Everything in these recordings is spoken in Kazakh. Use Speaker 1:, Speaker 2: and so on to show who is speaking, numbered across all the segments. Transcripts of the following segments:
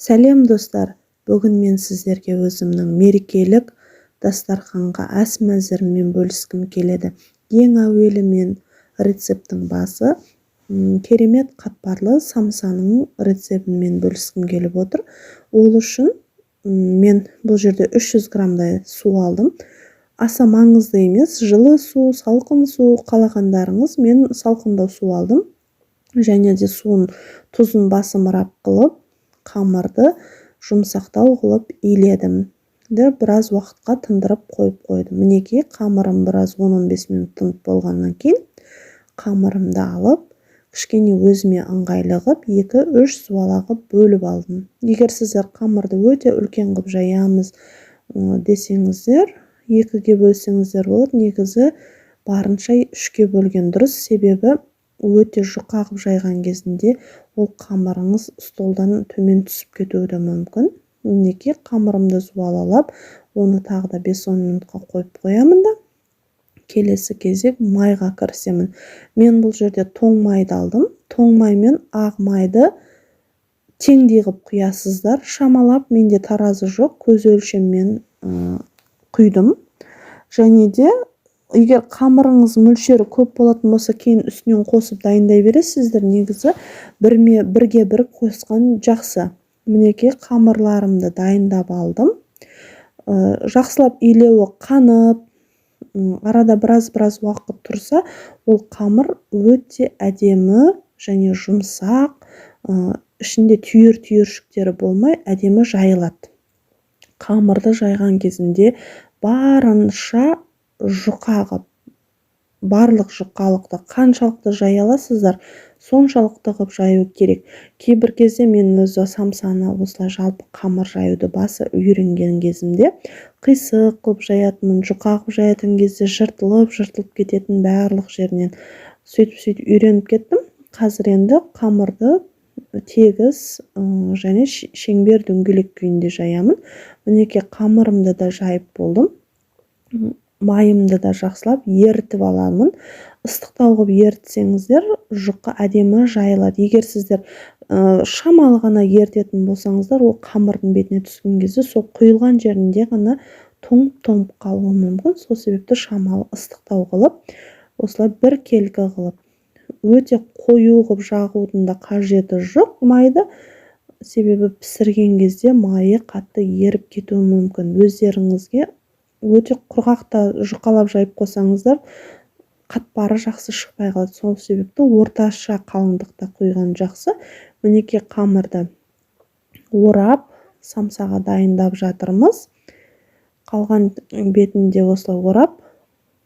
Speaker 1: Сәлем достар, бүгін мен сіздерге өзімнің мерекелік дастарханға ас мәзіріммен бөліскім келеді. Ең әуелі мен рецептің басы керемет қатпарлы самсаның рецептімен бөліскім келіп отыр. Ол үшін мен бұл жерде 300 грамдай су алдым. Аса маңызды емес, жылы су, салқын су қалағандарыңыз. Мен салқындау су алдым. Және де суын тұзын басымырақ қылып, қамырды жұмсақтау қылып иледім. Біраз уақытқа тындырып қойып қойдым. Мінекей қамырым біраз 10-15 минут тынып болғаннан кейін қамырымды алып, кішкене өзіме ыңғайлы қылып 2-3 суала қылып бөліп алдым. Егер сіздер қамырды өте үлкен қылып жаямыз десеңіздер, 2-ге бөлсеңіздер болады. Негізі барынша 3-ге бөлген дұрыс, себебі өте жұқа қылып жайған кезінде ол қамырыңыз столдан төмен түсіп кетуі де мүмкін. Мінекей қамырымды суалалап, оны тағы да 5-10 минутқа қойып қоямын да, келесі кезек майға кірісемін. Мен бұл жерде тоң майды алдым. Тоң май мен ақ майды теңдей қылып құясыздар. Шамалап, менде таразы жоқ, көз өлшеммен құйдым. Және де егер қамырыңыз мөлшері көп болатын болса, кейін үстінен қосып дайындай бересіздер. Негізі бірге бір қосқан жақсы. Мінекей қамырларымды дайындап алдым. Жақсылап илеуі қанып, арада біраз уақыт тұрса, ол қамыр өте әдемі және жұмсақ, ішінде түйір-түйіршіктері болмай әдемі жайылады. Қамырды жайған кезінде барынша жұқағып, барлық жұқалықты қаншалықты жай аласыздар, соншалықты қылып жаю керек. Кейбір кезде мен өзі самсаны осылай жалпы қамыр жаюды басы үйренген кезімде қисық қылып жаятынмын, жұқа қылып жаятын кезде жыртылып кететін барлық жерінен. Сөйтіп үйреніп кеттім. Қазір енді қамырды тегіс және шеңбер дөңгелек күйінде жаямын. Мінекей қамырымды да жайып болдым. Майымды да жақсылап ерітіп аламын. Ыстықтау қылып ерітсеңіздер, жұқа әдемі жайылады. Егер сіздер шамалы ғана ерітетін болсаңыздар, ол қамырдың бетіне түскен кезде сол құйылған жерінде ғана тоңып қалуы мүмкін. Сол себепті шамалы ыстықтау қылып, осылай бір келкі қылып, өте қою қылып жағудың да қажеті жоқ майды, себебі пісірген кезде майы қатты еріп кетуі мүмкін. Өздеріңізге өте құрғақта жұқалап жайып қойсаңыздар, қатпары жақсы шықпай қалады. Сол себепті орташа қалыңдықта құйған жақсы. Мінекей қамырды орап, самсаға дайындап жатырмыз. Қалған бетінде осылай орап,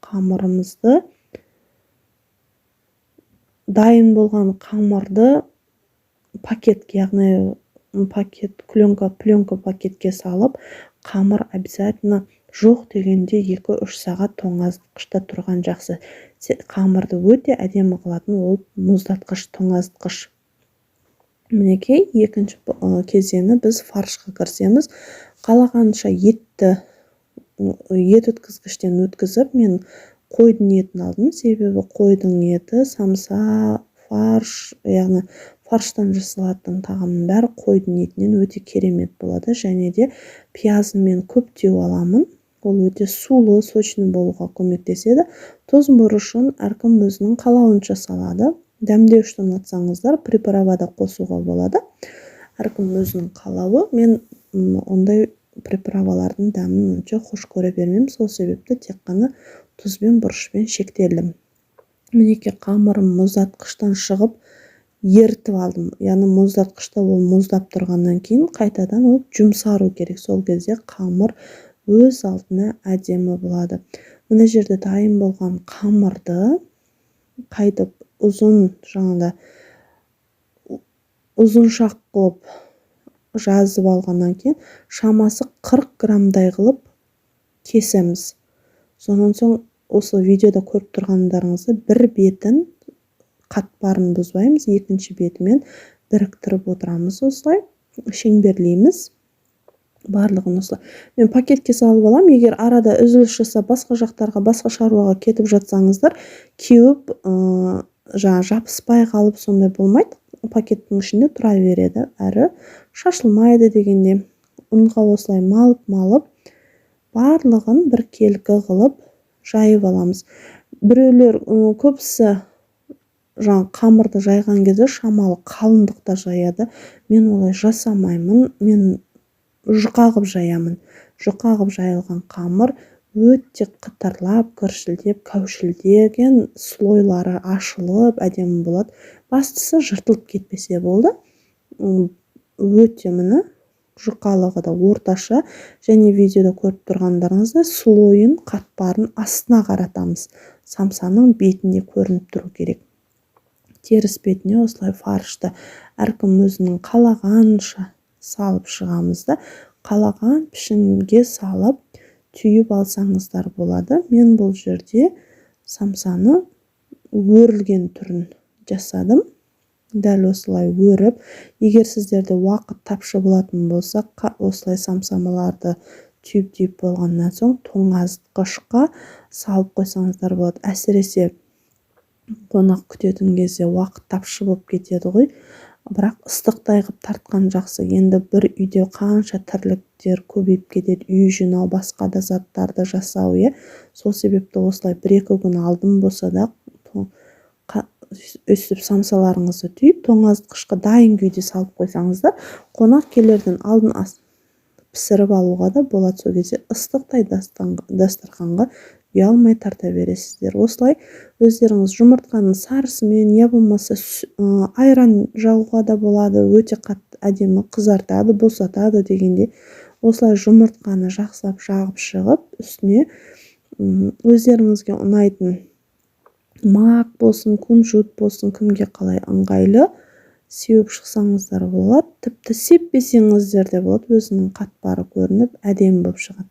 Speaker 1: қамырымызды, дайын болған қамырды пакетке, яғни пленка пакетке салып, қамыр обязательно жоқ дегенде 2-3 сағат тоңазытқышта тұрған жақсы. Қамырды өте әдемі қылатын ол мұздатқыш, тоңазытқыш. Мінекей екінші кезеңі біз фаршқа кірісеміз. Қалағанша ет өткізгіштен өткізіп, мен қойдың етін алдым, себебі қойдың еті, самса, фарш, яғни фарштан жасалатын тағамның бәрі қойдың етінен өте керемет болады. Және де пиязын мен көптеу аламын. Ол өте сулы, сочный болуға көмектеседі. Тұз бұрышын әркім өзінің қалауынша салады. Дәмдеуіштен атсаңыздар, приправада қосуға болады. Әркім өзінің қалауы. Мен ондай приправалардың дәмін онша хош көре бермеймін. Сол себепті тек қана тұз бен бұрышпен шектелдім. Мінекей қамырым мұздатқыштан шығып, ерітіп алдым. Яғни мұздатқышта ол мұздап тұрғаннан кейін қайтадан ол жұмсару керек. Сол кезде қамыр өз алдына әдемі болады. Мына жерде дайын болған қамырды қайтып ұзыншақ қылып жазып алғаннан кейін шамасы 40 грамдай қылып кесеміз. Сонан соң осы видеода көріп тұрғандарыңызды бір бетін қатпарын бұзбаймыз, екінші бетімен біріктіріп отырамыз, осылай шеңберлейміз. Барлығын осылай. Мен пакетке салып алам. Егер арада үзіліс жасап, басқа жақтарға, басқа шаруаға кетіп жатсаңыздар, кеуіп, жабыспай қалып сондай болмайды. пакеттің ішінде тұра береді, әрі шашылмайды дегенде. Ұнға осылай малып барлығын бір келкі қылып жайып аламыз. Біреулер көбісі қамырды жайған кезде шамалы қалыңдықта жаяды. Мен олай жасамаймын. Мен жұқа қылып жаямын. Жұқа қылып жайылған қамыр өте қытырлап, кіршілдеп, кәушілдеген, слойлары ашылып әдемі болады. Бастысы жыртылып кетпесе болды. Өте міне жұқалығы да орташа, және видеода көріп тұрғандарыңызда слойын, қатпарын астына қаратамыз. Самсаның бетінде көрініп тұру керек. Теріс бетіне осылай фаршты әркім өзінің қалағанша салып шығамыз да, қалаған пішінге салып түйіп алсаңыздар болады. Мен бұл жерде самсаны өрілген түрін жасадым. Дәл осылай өріп, егер сіздерде уақыт тапшы болатын болса, осылай самсамаларды түйіп болғаннан соң тоңазытқышқа салып қойсаңыздар болады. Әсіресе қонақ күтетін кезде уақыт тапшы болып кетеді ғой. Бірақ ыстықтай қылып тартқан жақсы. Енді бір үйде қанша тірліктер көбейіп кетеді, үй жинау, басқа да заттарды жасау. Сол себепті осылай 1-2 күн алдын болса да өстіп самсаларыңызды түйіп, тоңазытқышқа дайын күйде салып қойсаңыздар, қонақ келерден алдын пісіріп алуға да болады. Сол кезде ыстықтай дастарханға ұялмай тарта бересіздер. Осылай өздеріңіз жұмыртқаның сарысымен, я болмаса айран жағуға да болады. Өте қатты әдемі қызартады, босатады дегенде. Осылай жұмыртқаны жақсылап жағып шығып, үстіне өздеріңізге ұнайтын мак болсын, кунжут болсын, кімге қалай ыңғайлы сеуіп шықсаңыздар болады. Тіпті сеппесеңіздер де болады, өзінің қатпары көрініп, әдемі болып шығады.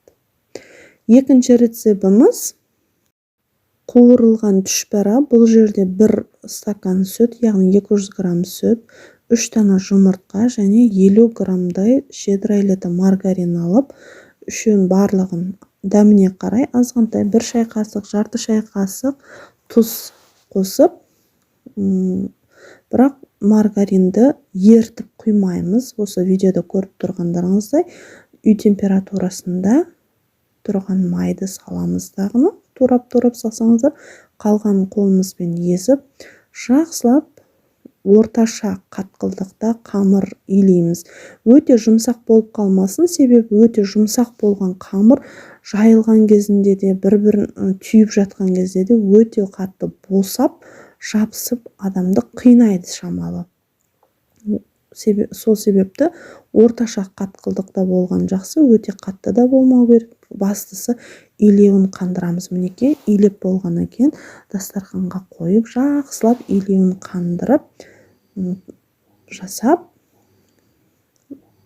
Speaker 1: Екінші рецебіміз қуырылған түшпәрә. Бұл жерде 1 стакан сүт, яғни 200 грамм сүт, 3 дана жұмыртқа және 50 граммдай щедрайлеті маргарин алып, үшеуін барлығын дәміне қарай азғантай 1 шай қасық, жарты шай қасық тұз қосып, бірақ маргаринді ертіп құймаймыз. Осы видеода көріп тұрғандарыңыздай үй температурасында тұрған майды саламыз дағыны. Турап салсаңыздар, қалған қолымызбен езіп, жақсылап орташа қатқылдықта қамыр илейміз. Өте жұмсақ болып қалмасын, себебі өте жұмсақ болған қамыр жайылған кезінде де, бір-бірін түйіп жатқан кезде де өте қатты босап, жабысып, адамды қинайды шамалы. Сол себепті орташа қатқылдықта болған жақсы, өте қатты да болмау керек. Бастысы илеуін қандырамыз. Мінекей, илеп болғаннан кейін дастарханға қойып, жақсылап илеуін қандырып, жасап,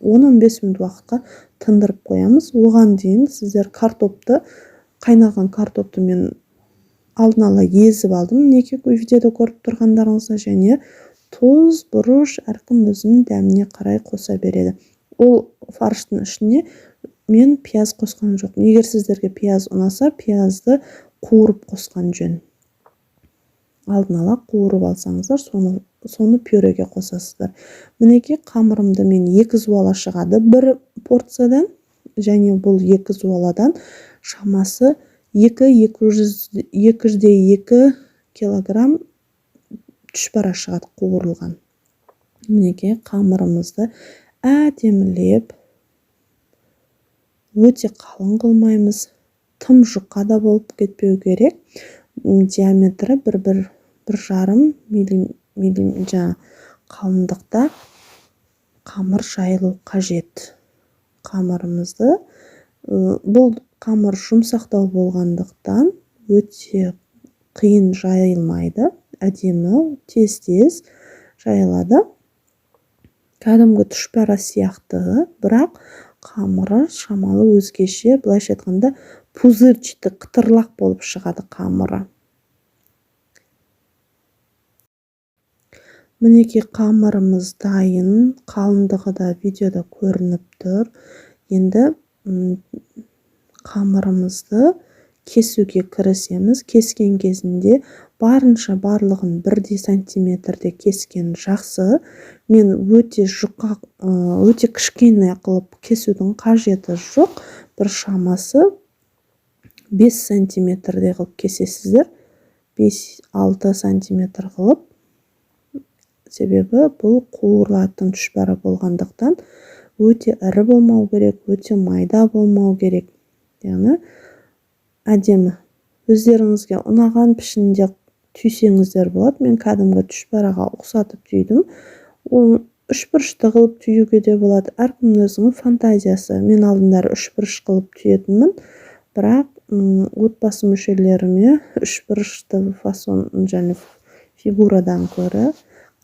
Speaker 1: 10-15 минут уақытқа тындырып қоямыз. Оған дейін сіздер қайнаған картопты мен алдын ала езіп алдым. Мінекей видеода көріп тұрғандарыңызда, және тұз, бұрыш әркім өзінің дәміне қарай қоса береді. Ол фарштың ішіне мен пияз қосқан жоқпын. Егер сіздерге пияз ұнаса, пиязды қуырып қосқан жөн. Алдын ала қуырып алсаңыздар, соны пюреге қосасыздар. Мінекей қамырымды мен 2 зуала шығады 1 порциядан, және бұл 2 зуаладан шамасы 200-2 килограмм түшпәрә шығады қуырылған. Мінекей қамырымызды әдемілеп, өте қалың қылмаймыз, тым жұқа да болып кетпеу керек. Диаметрі 1,5 мм қалыңдықта қамыр жайылу қажет. Қамырымызды, бұл қамыр жұмсақтау болғандықтан өте қиын жайылмайды, әдемі тез жайылады. Кәдімгі түшпәрә сияқты, бірақ қамыры шамалы өзгеше, былайша айтқанда пузырчатый, қытырлақ болып шығады қамыры. Мінекей қамырымыз дайын, қалыңдығы да видеода көрініп тұр. Енді қамырымызды кесуге кірісеміз. Кескен кезінде барынша барлығын 1 сантиметрде кескен жақсы. Мен өте жұқа, өте кішкене қылып кесудің қажеті жоқ. Бір шамасы 5 сантиметрде қылып кесесіздер. 5-6 сантиметр қылып. Себебі бұл қуырылатын түшпәрі болғандықтан өте ірі болмау керек, өте майда болмау керек. Яғни әдемі. Өздеріңізге ұнаған пішінде түйсеңіздер болады. Мен кәдімгі түшпәраға ұқсатып түйдім. Үшбұрышты қылып түйуге де болады. Әркімнің өзінің фантазиясы. Мен алдындары үшбұрыш қылып түйетінмін. Бірақ отбасы мүшелеріме үшбұрышты фасон және фигурадан көрі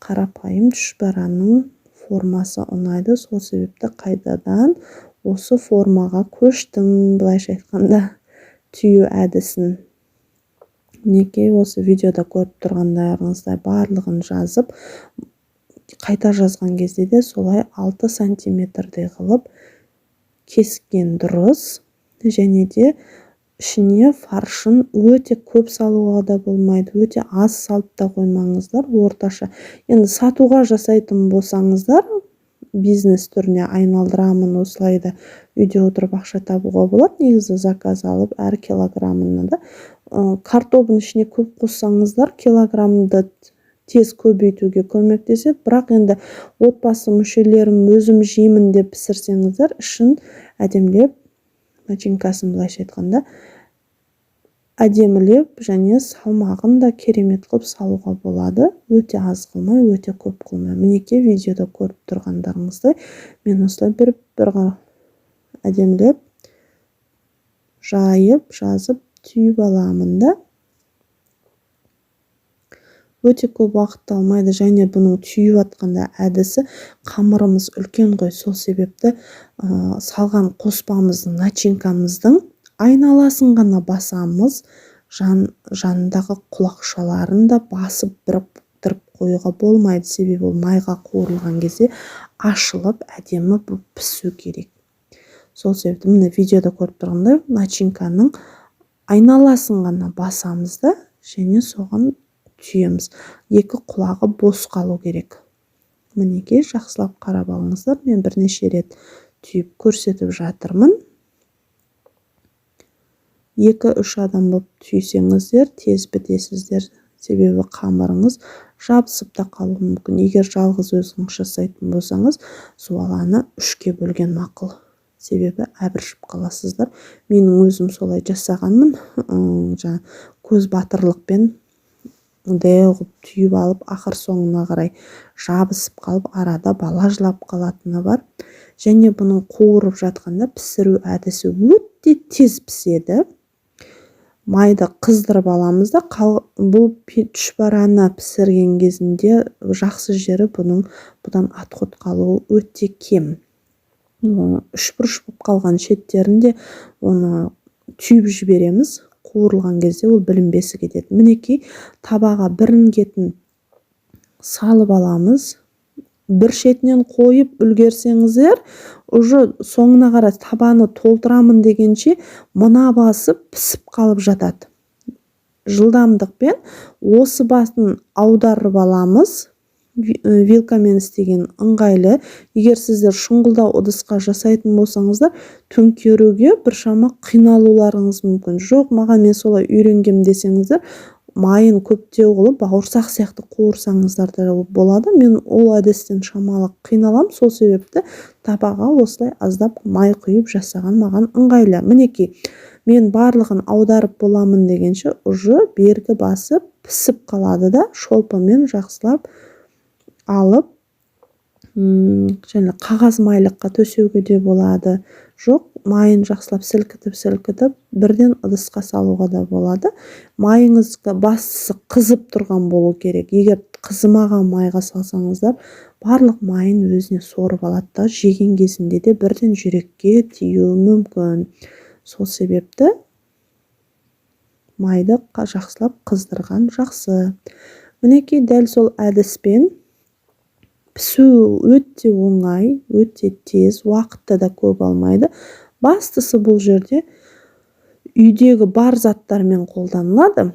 Speaker 1: қарапайым түшпәраның формасы ұнайды. Сол себепті қайтадан осы формаға көштім, былайша айтқанда, түйу әдісін. Мінекей осы видеода көріп тұрғандарыңыздай барлығын жазып, қайта жазған кезде де солай 6 сантиметрдей қылып кескен дұрыс. Және де ішіне фаршын өте көп салуға да болмайды, өте аз салып та қоймаңыздар, орташа. Енді сатуға жасайтын болсаңыздар, бизнес түріне айналдырамын, осылай да үйде отырып ақша табуға болады. Негізі заказ алып, әр килограммына да. Картобын ішіне көп қоссаңыздар, килограммды тез көбейтуге көмектеседі. Бірақ енді отбасы мүшелерім өзім жеймін деп пісірсеңіздер, ішін әдемілеп, начинкасын былайша айтқанда, әдемілеп және салмағын да керемет қылып салуға болады. Өте аз қылмай, өте көп қылмай. Мінекей видеода көріп тұрғандарыңыздай, мен осылай бір әдемілеп, жайып, жазып, түйіп аламын да. Өте көп уақыт алмайды, және бұның түйіп атқанда әдісі, қамырымыз үлкен ғой, сол себепті салған қоспамыздың, начинкамыздың айналасын ғана басамыз, жанындағы құлақшаларын да басып біріктіріп қоюға болмайды. Себебі майға қуырылған кезде ашылып, әдемі пісу керек. Сол себепті міне видеода көріп тұрғандай, начинканың айналасын ғана басамыз да, және соған түйеміз. Екі құлағы бос қалу керек. Мінекей, жақсылап қарап алыңыздар. Мен бірнеше рет түйіп көрсетіп жатырмын. 2-3 адам болып түйсеңіздер, тез бітесіздер. Себебі қамырыңыз жабысып та қалуы мүмкін. Егер жалғыз өзіңіз жасайтын болсаңыз, суаланы 3-ке бөлген мақұл. Себебі әбіршіп қаласыздар. Менің өзім солай жасағанмын. Көз батырлықпен ғып түйіп алып, ақыр соңына қарай жабысып қалып, арада бала жылап қалатыны бар. Және бұның қуырып жатқанда пісіру әдісі өте тез піседі. Майды қыздырып аламыз да, бұл түшпәраны пісірген кезінде жақсы жері бұдан отход қалуы өте кем. Үшбұрыш болып қалған шеттерінде оны түйіп жібереміз. Қуырылған кезде ол білінбесі кетеді. Мінекей, табаға бірінгетін салып аламыз. Бір шетінен қойып үлгерсеңіздер, уже соңына қарай табаны толтырамын дегенше мына басы пісіп қалып жатады. Жылдамдықпен осы басын аударып аламыз. Вилкамен істеген ыңғайлы. Егер сіздер шұңғылдау ыдысқа жасайтын болсаңыздар, төңкеруге біршама қиналуларыңыз мүмкін. Жоқ, маған мен солай үйренгем десеңіздер, майын көптеу қылып, бауырсақ сияқты қуырсаңыздар да болады. Мен ол әдістен шамалы қиналам, сол себепті табаға осылай аздап май құйып жасаған маған ыңғайлы. Мінекей, мен барлығын аударып боламын дегенше, ұжы бергі басы пісіп қалады да, шолпымен жақсылап алып, және қағаз майлыққа төсеуге де болады. Жоқ, майын жақсылап сілкітіп, бірден ыдысқа салуға да болады. Майыңызға бастысы қызып тұрған болу керек. Егер қызымаған майға салсаңыздар, барлық майын өзіне сорып алады да, жеген кезінде де бірден жүрекке тиюі мүмкін. Сол себепті майды жақсылап қыздырған жақсы. Мінекей, дәл сол әдіспен пісу өте оңай, өте тез, уақытты да көп алмайды. Бастысы бұл жерде үйдегі бар заттармен қолданылады.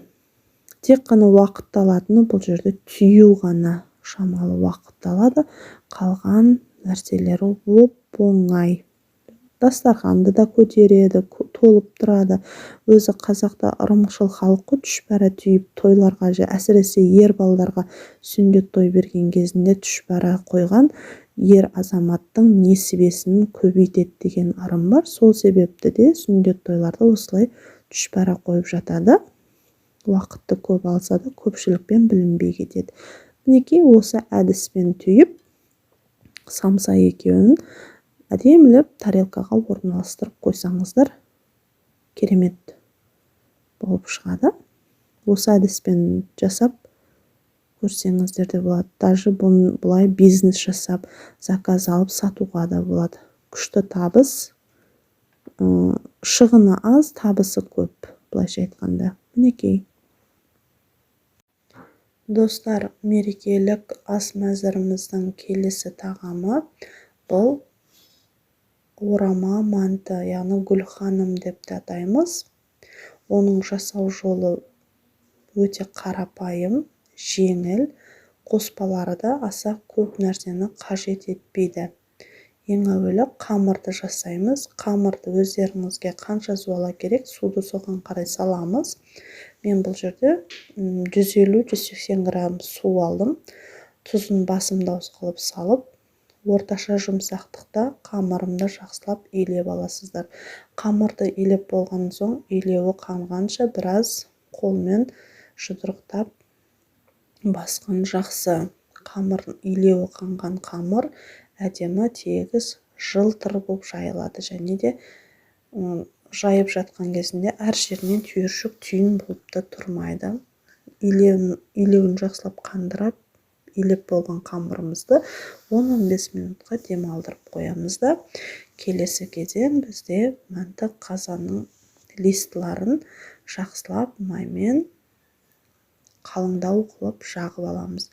Speaker 1: Тек қана уақытты алатыны бұл жерде түю ғана шамалы уақытты алады. Қалған нәрселері оп-оңай. Дастарханды да көтереді, толып тұрады. Өзі қазақта ырымшыл халық қой, түшпәрә түйіп тойларға, әсіресе ер балаларға сүндет той берген кезінде түшпәрә қойған ер азаматтың несібесін көбейтеді деген ырым бар. Сол себепті де сүндет тойларда осылай түшпәрә қойып жатады. Уақытты көп алса да көпшілікпен білінбей кетеді. Мінекей осы әдіспен түйіп, самса екеуін әдемілеп тарелкаға орналастырып қойсаңыздар, керемет болып шығады. Осы әдіспен жасап көрсеңіздер де болады. Даже бұлай бизнес жасап, заказ алып сатуға да болады. Күшті табыс, шығыны аз, табысы көп, былайша айтқанда. Мінекей. Достар, мерекелік ас мәзіріміздің келесі тағамы бұл орама манты, яғни гүлханым деп те атаймыз. Оның жасау жолы өте қарапайым, жеңіл, қоспалары да аса көп нәрсені қажет етпейді. Ең әуелі қамырды жасаймыз. Қамырды өздеріңізге қанша суала керек, суды соған қарай саламыз. Мен бұл жерде 150-180 грамм су алдым. Тұзын басымдауыз қылып салып, орташа жұмсақтықта қамырымды жақсылап илеп аласыздар. Қамырды илеп болған соң, илеуі қанғанша біраз қолмен жұдырықтап басқан жақсы. Қамырын илеуі қанған қамыр әдемі тегіс жылтыр болып жайылады, және де жайып жатқан кезінде әр жерінен түйіршік түйін болып та тұрмайды. Илеуін жақсылап қандырап, илеп болған қамырымызды 10-15 минутқа демалдырып қоямыз да, келесі кезең бізде манты қазанның листларын жақсылап маймен қалыңдау қылып жағып аламыз.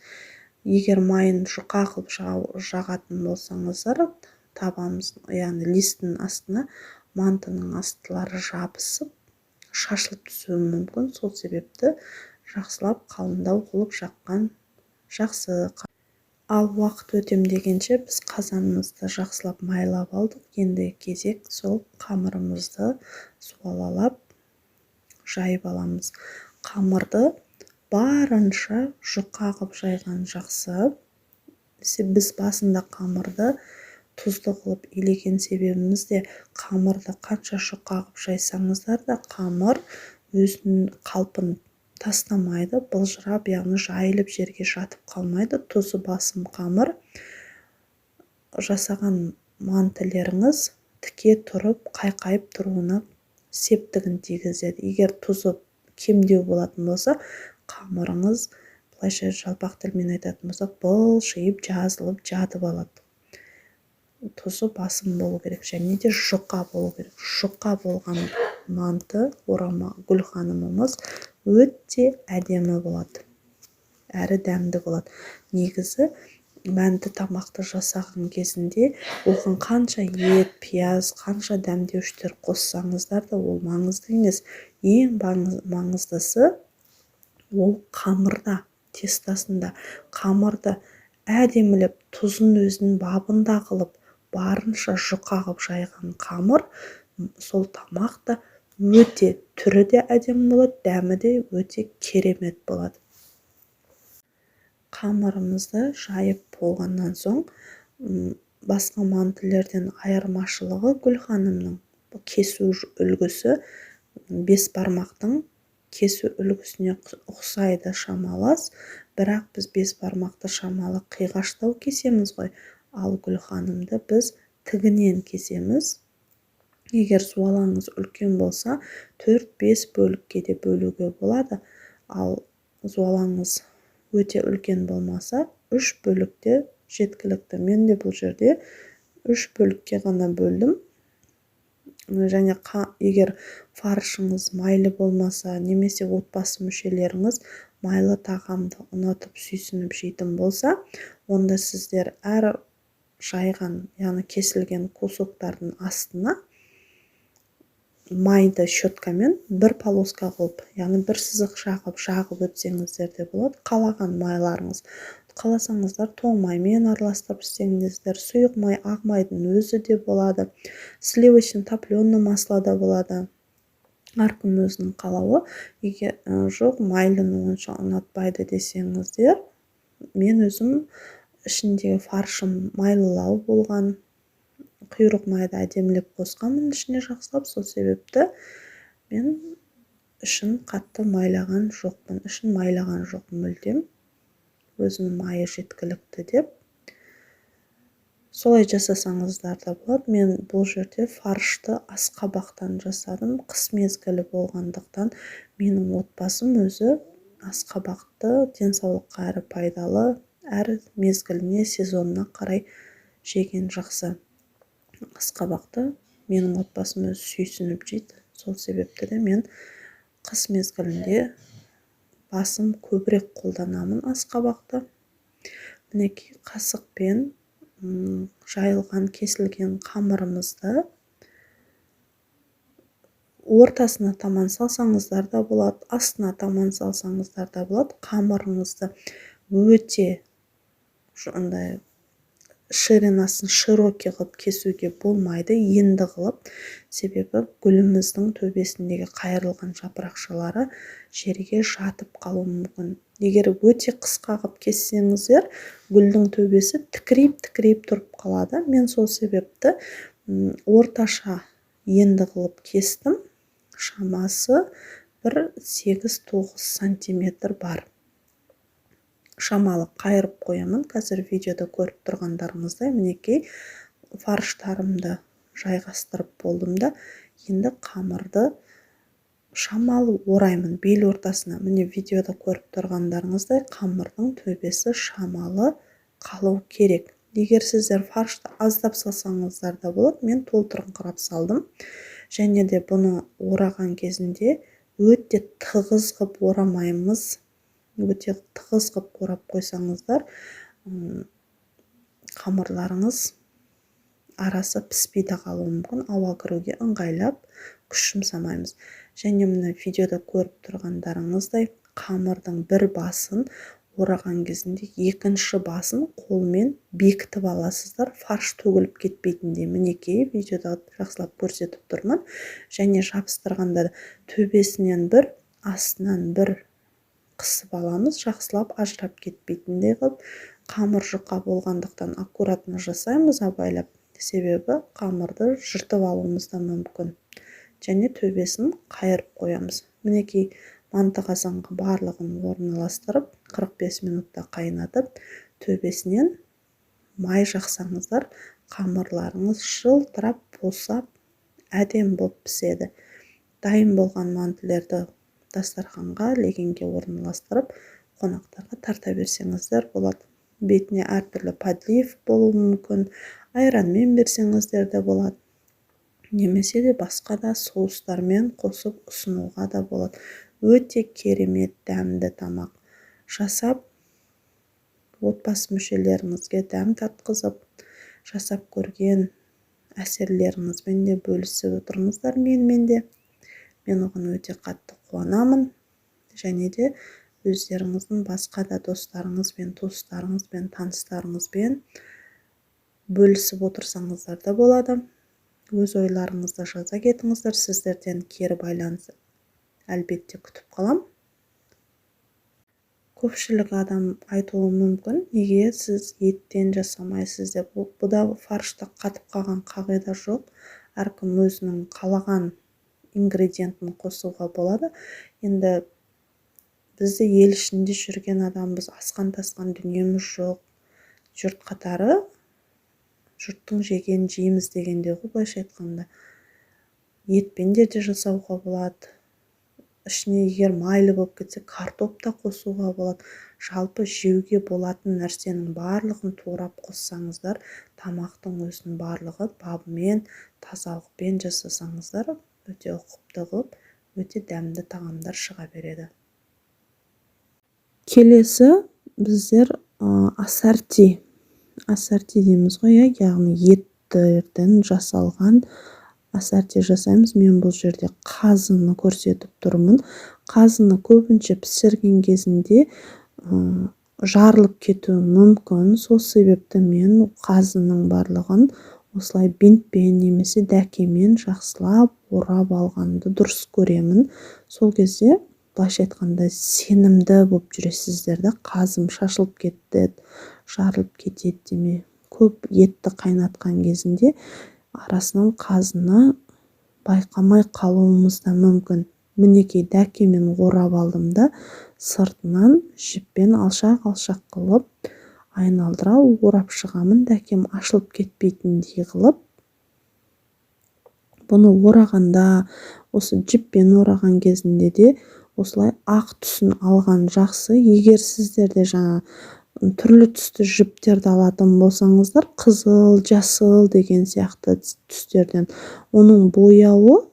Speaker 1: Егер майын жұқа қылып жағатын болсаңыздар, табамыз, яғни листтің астына мантының астылары жабысып, шашылып түсуі мүмкін. Сол себепті жақсылап қалыңдау қылып жаққан жақсы. Ал уақыт өтем дегенше біз қазанымызды жақсылап майлап алдық. Енді кезек сол қамырымызды суалалап жайып аламыз. Қамырды барынша жұқа қылып жайған жақсы. Біз басында қамырды тұзды қылып илеген себебіміз де, қамырды қанша жұқа қылып жайсаңыздар да, қамыр өзінің қалпын тастамайды, былжырап, яғни жайылып жерге жатып қалмайды. Тұзы басым қамыр жасаған мантілеріңіз тіке тұрып, қайқайып тұруына септігін тигізеді. Егер тұзы кемдеу болатын болса, қамырыңыз, былайша жалпақ тілмен айтатын болсақ, былшиып, жазылып, жатып алады. Тұзы басым болу керек, және де жұқа болу керек. Жұқа болған манты, орама гүлханымымыз өте әдемі болады, әрі дәмді болады. Негізі мәнті тамақты жасаған кезінде оған қанша ет, пияз, қанша дәмдеуіштер қоссаңыздар да, ол маңызды емес. Ең маңыздысы ол қамырда, тестасында. Қамырды әдемілеп, тұзын өзінің бабында қылып, барынша жұқа қылып жайған қамыр, сол тамақта өте түрі де әдемі болады, дәмі де өте керемет болады. Қамырымызды жайып болғаннан соң, басқа мантілерден айырмашылығы гүлханымның кесу үлгісі 5 бармақтың кесу үлгісіне ұқсайды шамалас, бірақ біз 5 бармақты шамалы қиғаштау кесеміз ғой, ал гүлханымды біз тігінен кесеміз. Егер суалаңыз үлкен болса, 4-5 бөлікке де бөлуге болады, ал суалаңыз өте үлкен болмаса, 3 бөлікте жеткілікті. Мен де бұл жерде 3 бөлікке ғана бөлдім. Және егер фаршыңыз майлы болмаса, немесе отбасы мүшелеріңіз майлы тағамды ұнатып сүйсініп жейтін болса, онда сіздер әр жайған, яғни кесілген кусоктардың астына майды щеткамен бір полоска қылып, яғни бір сызық жағып өтсеңіздер де болады. Қалаған майларыңыз. Қаласаңыздар тоң маймен араластырып істеңіздер. Сұйық май, ақ майдың өзі де болады. Сливочный топленый масло да болады. Әркім өзінің қалауы. Егер жоқ майлыны онша ұнатпайды десеңіздер, мен өзім ішіндегі фаршым майлылау болған, құйрық майды әдемілеп қосқанмын ішіне жақсылап, сол себепті мен ішін қатты майлаған жоқпын. Ішін майлаған жоқпын мүлдем. Өзінің майы жеткілікті деп. Солай жасасаңыздар да болады. Мен бұл жерде фаршты асқабақтан жасадым. Қыс мезгілі болғандықтан менің отбасым өзі асқабақты денсаулыққа әрі пайдалы, әрі мезгіліне, сезонына қарай жеген жақсы. Асқабақты менің отбасым өзі сүйсініп жейді. Сол себепті де мен қыс мезгілінде басым көбірек қолданамын асқабақты. Мінекей қасықпен жайылған, кесілген қамырымызды ортасына таман салсаңыздар да болады, астына таман салсаңыздар да болады. Қамырыңызды өте ондай ширинасын широкий қылып кесуге болмайды, енді қылып. Себебі гүліміздің төбесіндегі қайырылған жапырақшалары жерге жатып қалуы мүмкін. Егер өте қысқа қылып кессеңіздер, гүлдің төбесі тікірейіп тұрып қалады. Мен сол себепті орташа енді қылып кестім. Шамасы бір 8-9 сантиметр бар. Шамалы қайырып қоямын. Қазір видеода көріп тұрғандарыңыздай мінекей фарштарымды жайғастырып болдым да, енді қамырды шамалы ораймын бел ортасына. Міне видеода көріп тұрғандарыңыздай қамырдың төбесі шамалы қалу керек. Егер сіздер фаршты аздап салсаңыздар да болады, мен толтырыңқырап салдым. Және де бұны ораған кезінде өте тығыз қылып орамаймыз. Өте тығыз қылып орап қойсаңыздар, қамырларыңыз арасы піспей де қалуы мүмкін. Ауа кіруге ыңғайлап күш жұмсамаймыз. Және мына видеода көріп тұрғандарыңыздай қамырдың бір басын ораған кезінде екінші басын қолмен бекітіп аласыздар, фарш төгіліп кетпейтіндей. Мінекей видеода жақсылап көрсетіп тұрмын. Және жабыстырғанда төбесінен бір, астынан бір қысып аламыз, жақсылап ажырап кетпейтіндей қылып. Қамыр жұқа болғандықтан аккуратно жасаймыз, абайлап. Себебі қамырды жыртып алуымыз да мүмкін. Және төбесін қайырып қоямыз. Мінекей манты қазанға барлығын орналастырып, 45 минутта қайнатып, төбесінен май жақсаңыздар, қамырларыңыз жылтырап, босап, әдем болып піседі. Дайын болған мантылерді дастарханға, легенге орналастырып, қонақтарға тарта берсеңіздер болады. Бетіне әртүрлі подлив болуы мүмкін, айранмен берсеңіздер де болады. Немесе де басқа да соустармен қосып ұсынуға да болады. Өте керемет дәмді тамақ. Жасап, отбасы мүшелеріңізге дәм татқызып, жасап көрген әсерлеріңізбен де бөлісіп отырыңыздар менімен де. Мен оған өте қатты қуанамын. Және де өздеріңіздің басқа да достарыңызбен, туыстарыңызбен, таныстарыңызбен бөлісіп отырсаңыздар да болады. Өз ойларыңызды жаза кетіңіздер. Сіздерден кері байланыс әлбетте күтіп қалам. Көпшілік адам айтуы мүмкін, неге сіз еттен жасамайсыз деп. Бұда фаршта қатып қалған қағида жоқ. Әркім өзінің қалаған ингредиентін қосуға болады. Енді бізді ел ішінде жүрген адамбыз, асқан-тасқан дүниеміз жоқ. Жұрт қатары, жұрттың жеген жейміз дегенде ғой, былайша айтқанда. Етпен де жасауға болады. Ішіне егер майлы болып кетсе, картоп та қосуға болады. Жалпы жеуге болатын нәрсенің барлығын турап қоссаңыздар, тамақтың өзінің барлығы бабымен, тазалықпен жасасаңыздар, өте ұқыпты қылып, өте дәмді тағамдар шыға береді. Келесі біздер ассорти дейміз ғой, яғни еттерден жасалған ассорти жасаймыз. Мен бұл жерде қазыны көрсетіп тұрмын. Қазыны көбінше пісірген кезінде жарылып кетуі мүмкін. Сол себепті мен қазының барлығын осылай бинтпен немесе дәкемен жақсылап орап алғанды дұрыс көремін. Сол кезде былайша айтқанда сенімді болып жүресіздер да, қазым шашылып кетті, жарылып кетеді деме. Көп етті қайнатқан кезінде арасынан қазыны байқамай қалуымыз да мүмкін. Мінекей дәкемен орап алдым да, сыртынан жіппен алшақ-алшақ қылып айналдыра орап шығамын. Дәкем ашылып кетпейтіндей қылып. Бұны орағанда, осы жіппен ораған кезінде де осылай ақ түсін алған жақсы. Егер сіздерде жаңа түрлі түсті жіптерді алатын болсаңыздар, қызыл, жасыл деген сияқты түстерден, оның бояуы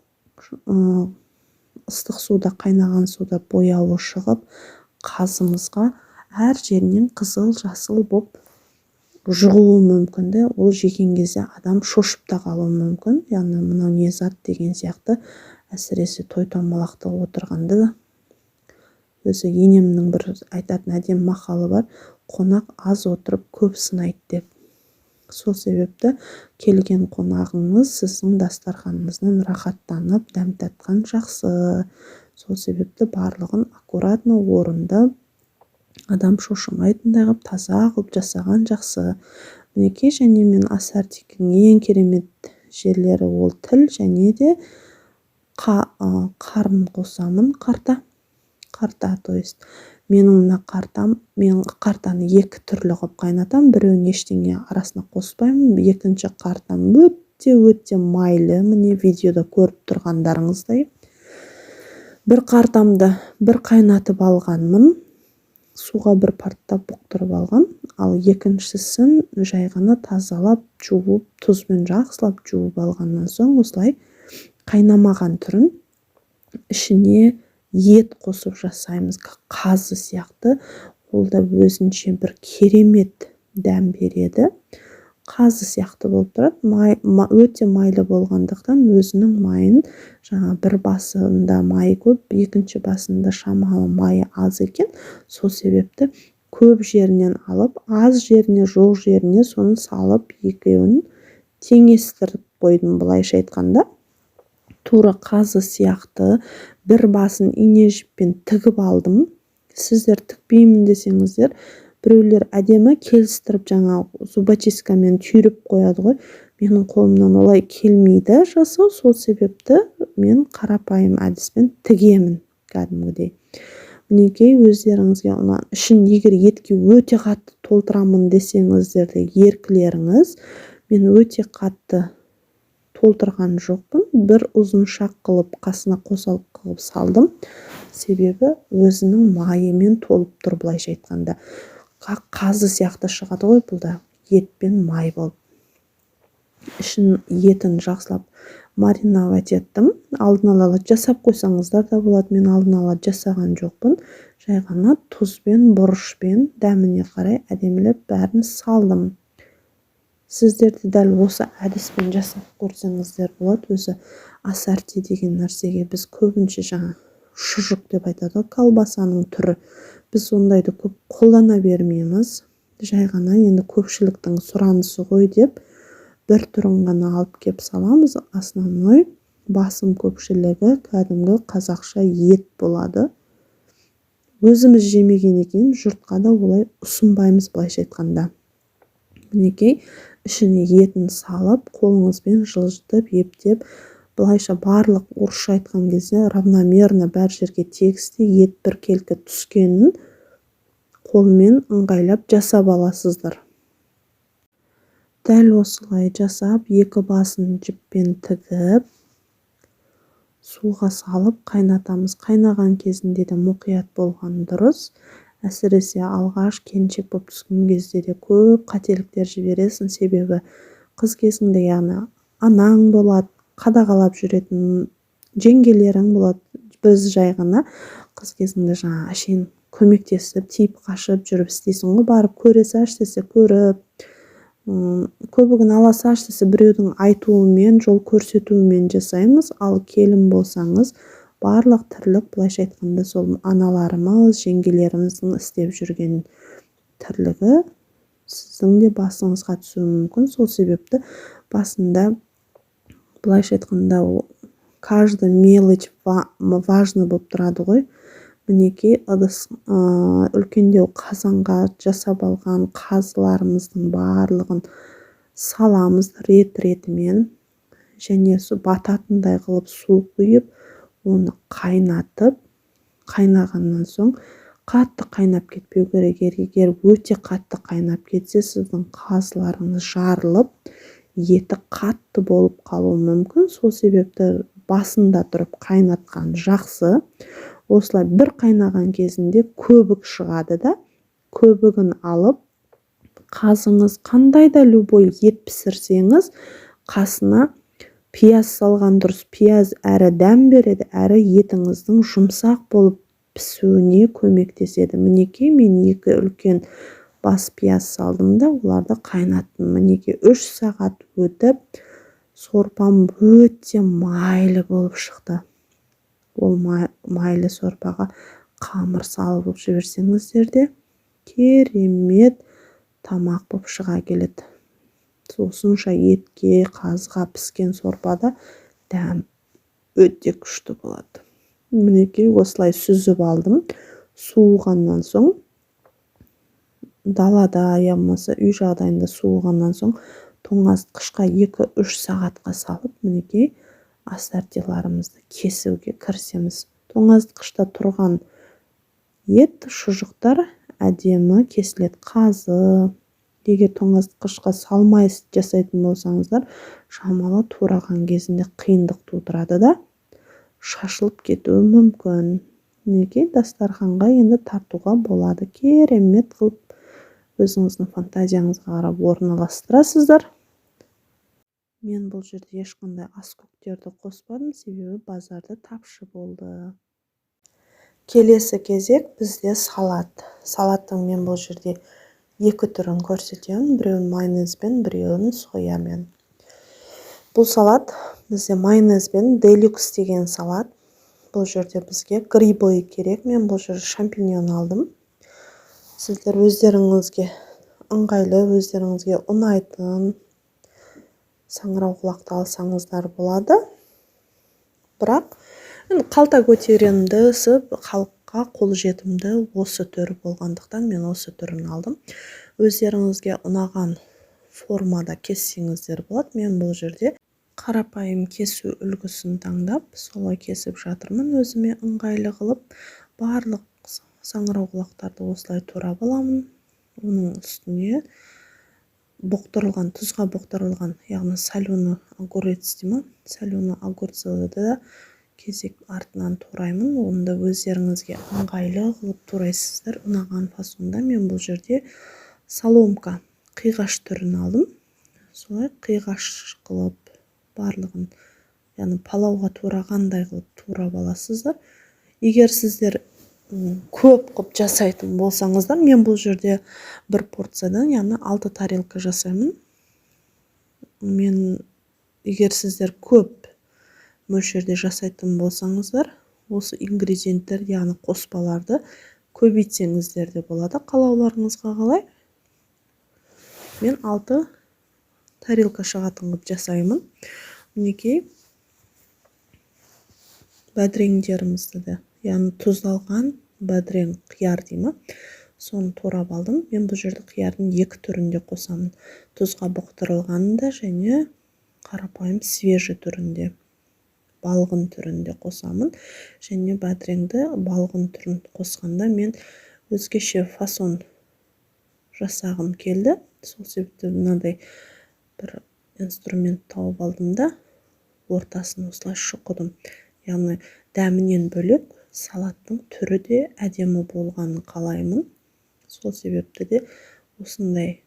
Speaker 1: ыстық суда, қайнаған суда бояуы шығып, қазымызға әр жерінен қызыл, жасыл боп жұғуы мүмкін. Ол жеген кезде адам шошып та қалуы мүмкін. Яғни мынау не зат деген сияқты, әсіресе той-томалақта отырғанда. Өзі енемнің бір айтатын әдемі мақалы бар: қонақ аз отырып көп сынайды деп. Сол себепті келген қонағыңыз сіздің дастарханыңыздан рахаттанып, дәм татқан жақсы. Сол себепті барлығын аккуратно, орынды, адам шошымайтындай қылып, таза қылып жасаған жақсы. Мінекей, және мен ассортидің ең керемет жерлері ол тіл, және де қарын қосамын. Қарта, то есть менің мына қартам, мен қартаны екі түрлі қылып қайнатам. Біреуін ештеңе арасына қоспаймын. Екінші қартам өте майлы. Міне видеода көріп тұрғандарыңыздай. Бір қартамды бір қайнатып алғанмын. Суға бір парттап бұқтырып алған. Ал екіншісін жай ғана тазалап, жуып, тұзбен жақсылап жуып алғаннан соң осылай қайнамаған түрін ішіне ет қосып жасаймыз. Қазы сияқты. Ол да өзінше бір керемет дәм береді. Қазы сияқты болып тұрады. Өте майлы болғандықтан өзінің майын, жаңа бір басында майы көп, екінші басында шамалы майы аз екен. Сол себепті көп жерінен алып, аз жеріне, жоқ жеріне соны салып, екеуін теңестіріп қойдым, былайша айтқанда. Тура қазы сияқты бір басын ине жіппен тігіп алдым. Сіздер тікпеймін десеңіздер, біреулер әдемі келістіріп жаңа зубочисткамен түйріп қояды ғой. Менің қолымнан олай келмейді жасау. Сол себепті мен қарапайым әдіспен тігемін кәдімгідей. Мінекей, өздеріңізге ұнаған. Ішін егер етке өте қатты толтырамын десеңіздер де еркілеріңіз. Мен өте қатты толтырған жоқпын. Бір ұзын шақ қылып, қасына қосалып қылып салдым. Себебі өзінің майымен толып тұр, былайша айтқанда. Қазы сияқты шығады ғой, бұл да етпен май болып. Ішін етін жақсылап мариновать еттім. Алдын ала жасап қойсаңыздар да болады. Мен алдын ала жасаған жоқпын. Жай ғана тұзбен, бұрышпен дәміне қарай әдемілеп бәрін салдым. Сіздерді дәл осы әдіспен жасап көрсеңіздер болады. Өзі ассорти деген нәрсеге біз көбінше жаңа шұжық деп айтады, колбасаның түрі. Біз ондайды көп қолдана бермейміз. Жай ғана енді көпшіліктің сұранысы ғой деп бір түрін ғана алып кеп саламыз. Основной басым көпшілігі кәдімгі қазақша ет болады. Өзіміз жемеген екен, жұртқа да олай ұсынбаймыз, былайша айтқанда. Мінекей, ішіне етін салып, қолыңызбен жылжытып, ептеп, былайша барлық орысша айтқан кезде равномерно бәр жерге тегісті ет біркелкі түскенін қолмен ыңғайлап жасап аласыздар. Дәл осылай жасап, екі басын жіппен тігіп, суға салып қайнатамыз. Қайнаған кезінде де мұқият болған дұрыс. Әсіресе алғаш келіншек болып түскен кезде де көп қателіктер жібересің. Себебі қыз кезіңде яғни анаң болады, қадағалап жүретін жеңгелерің болады. Біз жай ғана қыз кезіңде жаңа әшейін көмектесіп, тиіп қашып жүріп істейсің ғой, барып көре саш десе көріп, көбігін аласа аштысы біреудің айтуымен, жол көрсетуімен жасаймыз. Ал келін болсаңыз, барлық тірлік былайша айтқанда сол аналарымыз, жеңгелеріміздің істеп жүрген тірлігі сіздің де басыңызға түсуі мүмкін. Сол себепті басында былайша айтқанда каждый мелочь важный болып тұрады ғой. Мінекей ыдыс үлкендеу қазанға жасап алған қазыларымыздың барлығын саламыз рет-ретімен, және бататындай қылып су құйып, оны қайнатып, қайнағаннан соң қатты қайнап кетпеу керек. Егер өте қатты қайнап кетсе, сіздің қазыларыңыз жарылып, еті қатты болып қалуы мүмкін. Сол себепті басында тұрып қайнатқан жақсы. Осылай бір қайнаған кезінде көбік шығады да, көбігін алып, қазыңыз қандай да любой ет пісірсеңіз, қасына пияз салған дұрыс. Пияз әрі дәм береді, әрі етіңіздің жұмсақ болып пісуіне көмектеседі. Мінекей мен 2 үлкен бас пияз салдым да, оларды қайнаттым. Мінекей 3 сағат өтіп, сорпам өте майлы болып шықты. Ол майлы сорпаға қамыр салып жіберсеңіздер де керемет тамақ болып шыға келеді. Осынша етке, қазға піскен сорпада дәм өте күшті болады. Мінекей осылай сүзіп алдым. Суығаннан соң, далада я болмаса үй жағдайында суығаннан соң, тоңазытқышқа 2-3 сағатқа салып, мінекей ассортиларымызды кесуге кірісеміз. Тоңазытқышта тұрған ет, шұжықтар әдемі кесіледі. Қазы, егер тоңазытқышқа салмай жасайтын болсаңыздар, шамалы тураған кезінде қиындық тудырады да, шашылып кетуі мүмкін. Мінекей дастарханға енді тартуға болады. Керемет қылып өзіңіздің фантазияңызға қарап орналастырасыздар. Мен бұл жерде ешқандай аскөктерді қоспадым, себебі базарда тапшы болды. Келесі кезек бізде салат. Салаттың мен бұл жерде 2 түрін көрсетемін. Біреуін майонезбен, біреуін соямен. Бұл салат бізде майонезбен делюкс деген салат. Бұл жерде бізге грибы керек. Мен бұл жерде шампиньон алдым. Сіздер өздеріңізге ыңғайлы, өздеріңізге ұнайтын саңырауқұлақты алсаңыздар болады. Бірақ қалта көтеремдісі халыққа қолжетімді осы түрі болғандықтан мен осы түрін алдым. Өздеріңізге ұнаған формада кессеңіздер болады. Мен бұл жерде қарапайым кесу үлгісін таңдап, солай кесіп жатырмын. Өзіме ыңғайлы қылып, барлық саңырауқұлақтарды осылай турап аламын. Оның үстіне бұқтырылған, тұзға бұқтырылған, яғни соленый огурец деймін. Соленый огурцты да кезек артынан тураймын. Оны да өздеріңізге ыңғайлы қылып турайсыздар. Ұнаған фасонда мен бұл жерде соломка, қиғаш түрін алдым. Солай қиғаш қылып барлығын, яғни палауға турағандай қылып турап аласыздар. Егер сіздер көп қылып жасайтын болсаңыздар, мен бұл жерде бір порциядан, яғни 6 тарелка жасаймын. Мен егер сіздер көп мөлшерде жасайтын болсаңыздар, осы ингредиенттер, яғни қоспаларды көбейтсеңіздер де болады, қалауларыңызға қалай. Мен 6 тарелка шығатын қылып жасаймын. Мінекей бәдреңдерімізді де, яғни тұздалған бәдрең қияр деймі, соны турап алдым. Мен бұл жерде қиярдың 2 түрінде қосамын. Тұзға бұқтырылғанда және қарапайым свежий түрінде, балғын түрінде қосамын. Және бәдреңді балғын түрін қосқанда мен өзгеше фасон жасағым келді. Сол себепті мынандай бір инструмент тауып алдым да, ортасын осылай шұқыдым. Яғни дәмінен бөлек салаттың түрі де әдемі болғанын қалаймын. Сол себепті де осындай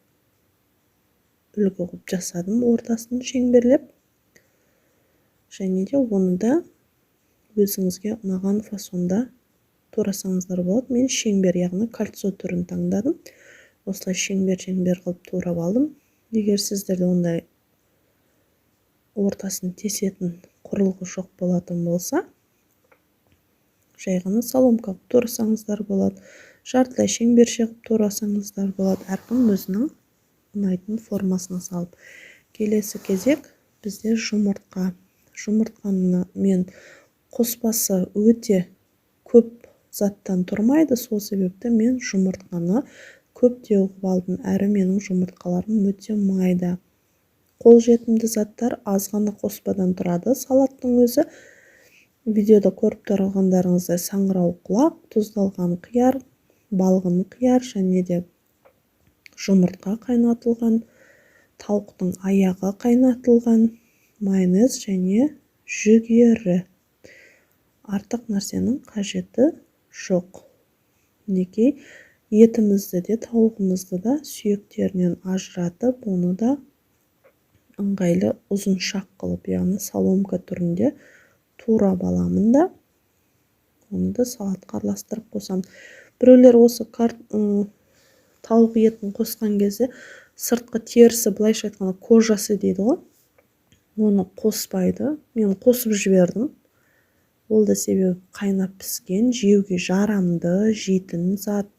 Speaker 1: үлгі қылып жасадым, ортасын шеңберлеп. Және де оны да өзіңізге ұнаған фасонда турасаңыздар болады. Мен шеңбер, яғни кольцо түрін таңдадым. Осылай шеңбер-шеңбер қылып турап алдым. Егер сіздерде ондай ортасын тесетін құрылғы жоқ болатын болса, жай ғана соломка қылып турасаңыздар болады, жартылай шеңберше қылып турасаңыздар болады. Әркім өзінің ұнайтын формасына салып. Келесі кезек бізде жұмыртқа. Жұмыртқаны мен қоспасы өте көп заттан тұрмайды, сол себепті мен жұмыртқаны көп теуіп алдым, әрі менің жұмыртқаларым өте майда. Қолжетімді заттар аз ғана қоспадан тұрады. Салаттың өзі видеода көріп тұрғандарыңыздай саңырауқұлақ, тұздалған қияр, балғын қияр және де жұмыртқа қайнатылған, тауықтың аяғы қайнатылған, майонез және жүгері. Артық нәрсенің қажеті жоқ. Мінекей етімізді де, тауығымызды да сүйектерінен ажыратып, оны да ыңғайлы ұзыншақ қылып, яғни соломка түрінде турап аламын да, оны да салатқа араластырып қосамын. Біреулер осы тауық етін қосқан кезде сыртқы терісі, былайша айтқанда кожасы дейді ғой, оны қоспайды. Мен қосып жібердім. Ол да себебі қайнап піскен, жеуге жарамды, жейтін зат.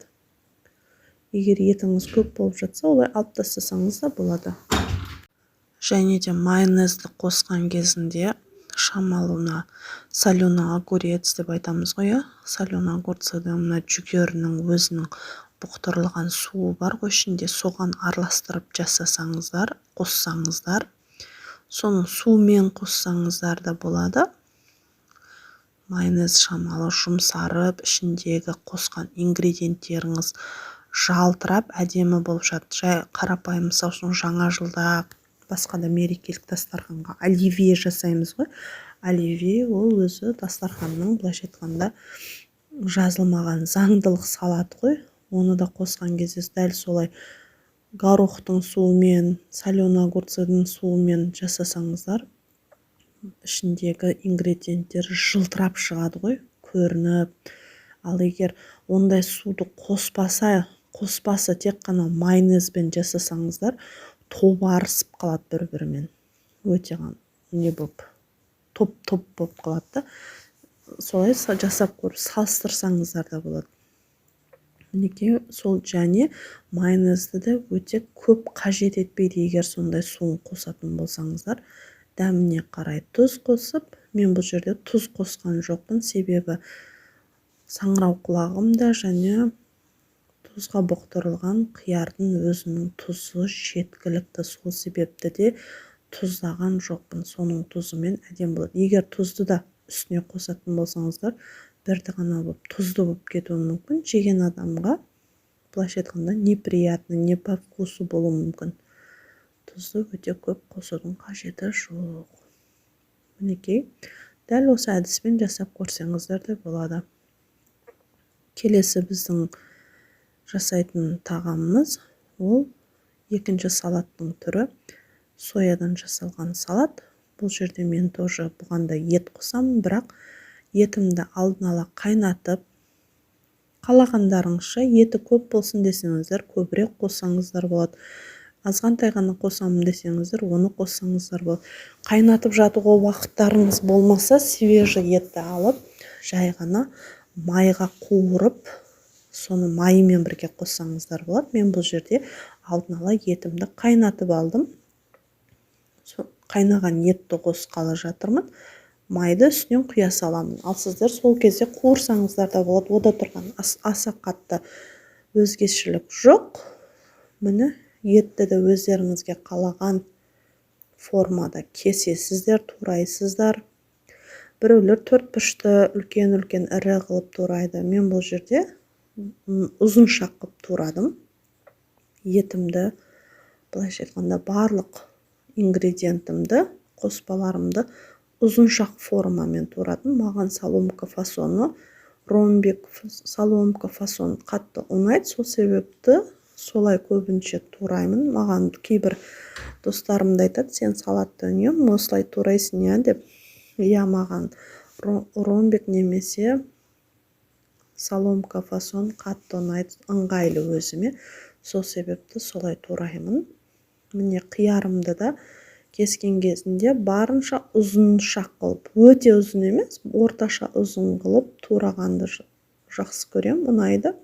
Speaker 1: Егер етіңіз көп болып жатса, олай алып тастасаңыз да болады. Және де майонезді қосқан кезінде шамалуына соленый огурец деп айтамыз ғой, соленый огурцды мына жүгерінің өзінің бұқтырылған суы бар ғой ішінде, соған араластырып жасасаңыздар, қоссаңыздар, соның суымен қоссаңыздар да болады. Майонез шамалы жұмсарып, ішіндегі қосқан ингредиенттеріңіз жалтырап, әдемі болып жатыр. Жай қарапайым, мысал үшін жаңа жылда, басқа да мерекелік дастарханға оливье жасаймыз ғой. Оливье ол өзі дастарханның, былайша айтқанда, жазылмаған заңдылық салат қой. Оны да қосқан кезде дәл солай горохтың суымен, соленый огурцдың суымен жасасаңыздар, ішіндегі ингредиенттер жылтырап шығады ғой, көрініп. Ал егер ондай суды қоспасы тек қана майонезбен жасасаңыздар, тобарысып қалады бір-бірімен. Өте не болып, топ болып қалады да. Солай жасап көріп салыстырсаңыздар да болады. Мінекей сол, және майонезді де өте көп қажет етпейді, егер сондай суын қосатын болсаңыздар. Дәміне қарай тұз қосып, мен бұл жерде тұз қосқан жоқпын, себебі саңырауқұлағымда және тұзға бұқтырылған қиярдың өзінің тұзы жеткілікті, сол себепті де тұздаған жоқпын. Соның тұзымен әдемі болады. Егер тұзды да үстіне қосатын болсаңыздар, бірді ғана болып тұзды болып кетуі мүмкін. Жеген адамға, былайша айтқанда, неприятный, не по вкусу болуы мүмкін. Тұзды өте көп қосудың қажеті жоқ. Мінекей, дәл осы әдіспен жасап көрсеңіздер де болады. Келесі біздің жасайтын тағамымыз, ол екінші салаттың түрі, соядан жасалған салат. Бұл жерде мен тоже бұғанда ет қосамын, бірақ етімді алдын ала қайнатып, қалағандарыңызша, еті көп болсын десеңіздер, көбірек қоссаңыздар болады. Азғантай ғана қосамын десеңіздер, оны қоссаңыздар болады. Қайнатып жатуға уақыттарыңыз болмаса, свежий етті алып, жай ғана майға қуырып, соны майымен бірге қоссаңыздар болады. Мен бұл жерде алдын ала етімді қайнатып алдым. Қайнаған етті қосқалы жатырмын. Майды үстінен құя саламын. Ал сіздер сол кезде қуырсаңыздар да болады. Ода тұрған аса қатты өзгешелік жоқ. Міне, етті де өздеріңізге қалаған формада кесесіздер, турайсыздар. Біреулер төртбұрышты үлкен ірі қылып турайды. Мен бұл жерде ұзыншақ қылып турадым. Етімді, былайша айтқанда, барлық ингредиентімді, қоспаларымды ұзыншақ формамен турадым. Маған соломка фасоны, ромбик соломка фасон қатты ұнайды, сол себепті солай көбінше тураймын. Маған кейбір достарымды айтады, сен салатты үнем, осылай турайсың я деп. Я, маған ромбик немесе соломка фасон қатты ұнайды, ыңғайлы өзіме. Сол себепті солай тураймын. міне қиярымды да кескен кезінде барынша ұзыншақ қылып, өте ұзын емес, орташа ұзын қылып турағанды жақсы көрем, ұнайды.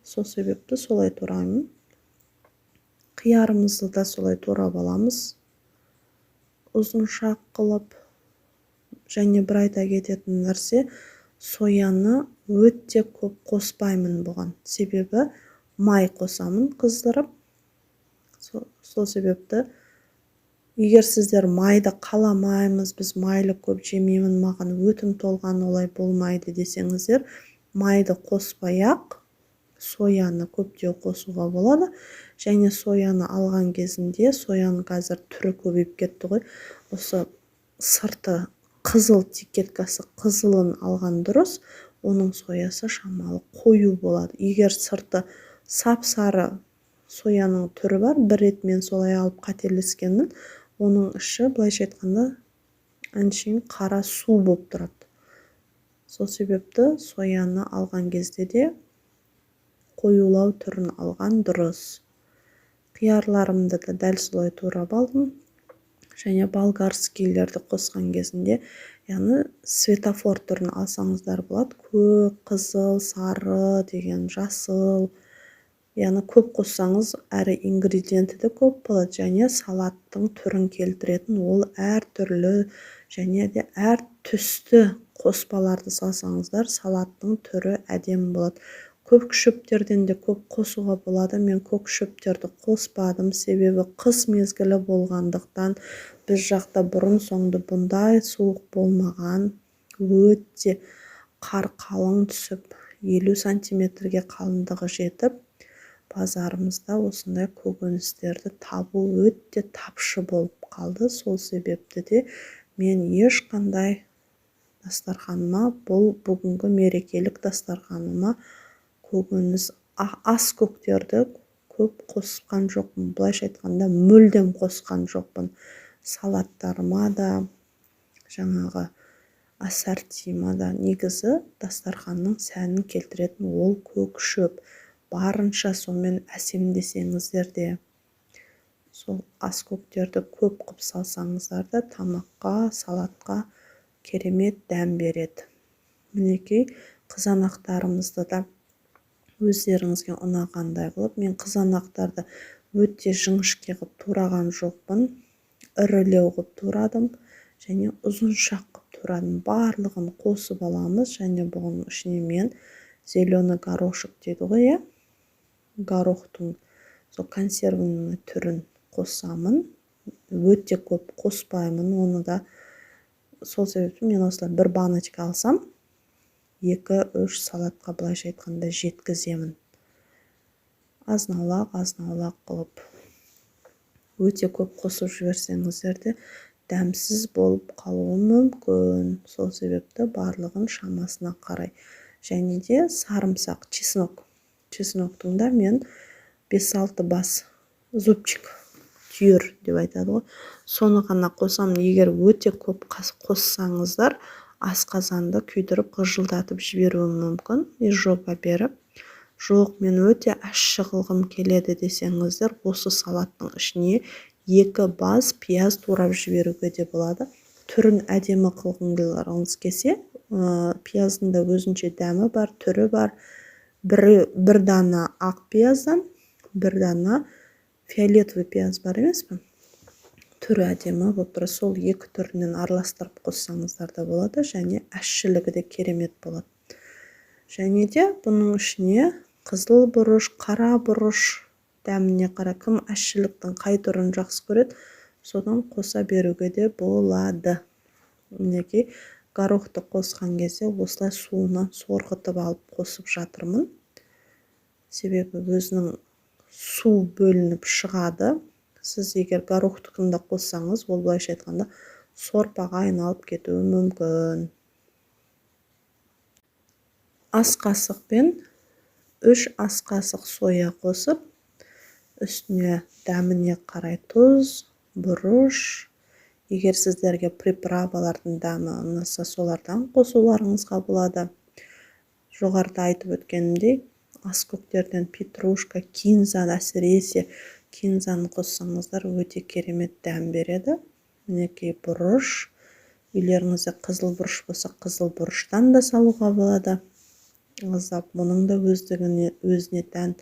Speaker 1: Сол себепті солай тураймын. Қиярымызды да солай турап аламыз. Ұзыншақ қылып. Және бір айта кететін нәрсе, сояны өте көп қоспаймын бұған. Себебі май қосамын қыздырып. Сол себепті егер сіздер майды қаламаймыз, біз майлы көп жемеймін, маған өтім толған олай болмайды десеңіздер, майды қоспай-ақ сояны көптеу қосуға болады. Және сояны алған кезінде, сояның қазір түрі көбейіп кетті ғой. Осы сырты қызыл тикеткасы қызылын алған дұрыс, оның соясы шамалы қою болады. Егер сырты сап-сары сояның түрі бар, бір рет мен солай алып қателескенмін, оның іші былайша айтқанда әншейін қара су болып тұрады. Сол себепті сояны алған кезде де қоюлау түрін алған дұрыс. Қиярларымды да дәл солай турап алдым. Және болгарскийлерді қосқан кезінде, яғни светофор түрін алсаңыздар болады. Көк, қызыл, сары деген, жасыл. Яғни көп қоссаңыз, әрі ингредиенті де көп болады, және салаттың түрін келтіретін, ол әр түрлі және де әр түсті қоспаларды салсаңыздар, салаттың түрі әдемі болады. Көк шөптерден де көп қосуға болады. Мен көк шөптерді қоспадым, себебі қыс мезгілі болғандықтан, біз жақта бұрын соңды бұндай суық болмаған, өте қар қалың түсіп, 50 сантиметрге қалыңдығы жетіп, базарымызда осындай көкөністерді табу өте тапшы болып қалды. Сол себепті де мен ешқандай дастарханыма, бұл бүгінгі мерекелік дастарханыма көкөніс, ас көктерді көп қосқан жоқпын. Былайша айтқанда мүлдем қосқан жоқпын. Салаттарыма да, жаңағы ассортима да, негізі дастарханның сәнін келтіретін ол көк шөп. Барынша сонымен әсемдесеңіздер де, сол ас көктерді көп қып салсаңыздар да, тамаққа, салатқа керемет дәм береді. Мінекей қызанақтарымызды да өздеріңізге ұнағандай қылып, мен қызанақтарды өте жіңішке қылып тураған жоқпын, ірілеу қылып турадым және ұзыншақ қылып турадым. Барлығын қосып аламыз, және бұның ішіне мен зеленый горошек дейді ғой, горохтың сол консервінің түрін қосамын. Өте көп қоспаймын, оны да сол себепті мен осылай бір баночка алсам, 2-3 салатқа былайша айтқанда жеткіземін. Азнаулақ қылып. Өте көп қосып жіберсеңіздер де дәмсіз болып қалуы мүмкін. Сол себепті барлығын шамасына қарай. Және де сарымсақ, чеснок. Чесноктың да мен 5-6 бас зубчик, түйір деп айтады ғой. Соны ғана қосам. Егер өте көп қоссаңыздар, асқазанды күйдіріп ғыжылдатып жіберуі мүмкін. Изжога беріп, жоқ, мен өте ащы қылғым келеді десеңіздер, осы салаттың ішіне 2 бас пияз турап жіберуге де болады. Түрін әдемі қылғыңыз келсе, пияздың да өзінше дәмі бар, түрі бар. Бір дана ақ пияздан, бір дана фиолетовый пияз бар емес пе? Түрі әдемі болып тұр. Сол 2 түрінен араластырып қоссаңыздар да болады, және әшшілігі де керемет болады. Және де бұның ішіне қызыл бұрыш, қара бұрыш дәміне қара, кім әшшіліктің қай түрін жақсы көреді, содан қоса беруге де болады. Мінекей горохты қосқан кезде осылай суынан сорғытып алып қосып жатырмын. Себебі өзінің су бөлініп шығады. Сіз егер горохтықында қоссаңыз, ол былайша айтқанда сорпаға айналып кетуі мүмкін. Ас қасықпен 3 ас қасық соя қосып, үстіне дәміне қарай тұз, бұрыш. Егер сіздерге приправалардың дәмі ұнаса, солардан қосуларыңызға болады. Жоғарыда айтып өткенімдей, ас көктерден петрушка, кинза әсіресе кинзаны қоссаңыздар өте керемет дәм береді. Мінекей бұрыш. Үйлеріңізде қызыл бұрыш болса, қызыл бұрыштан да салуға болады. Аздап мұның да өзіне тән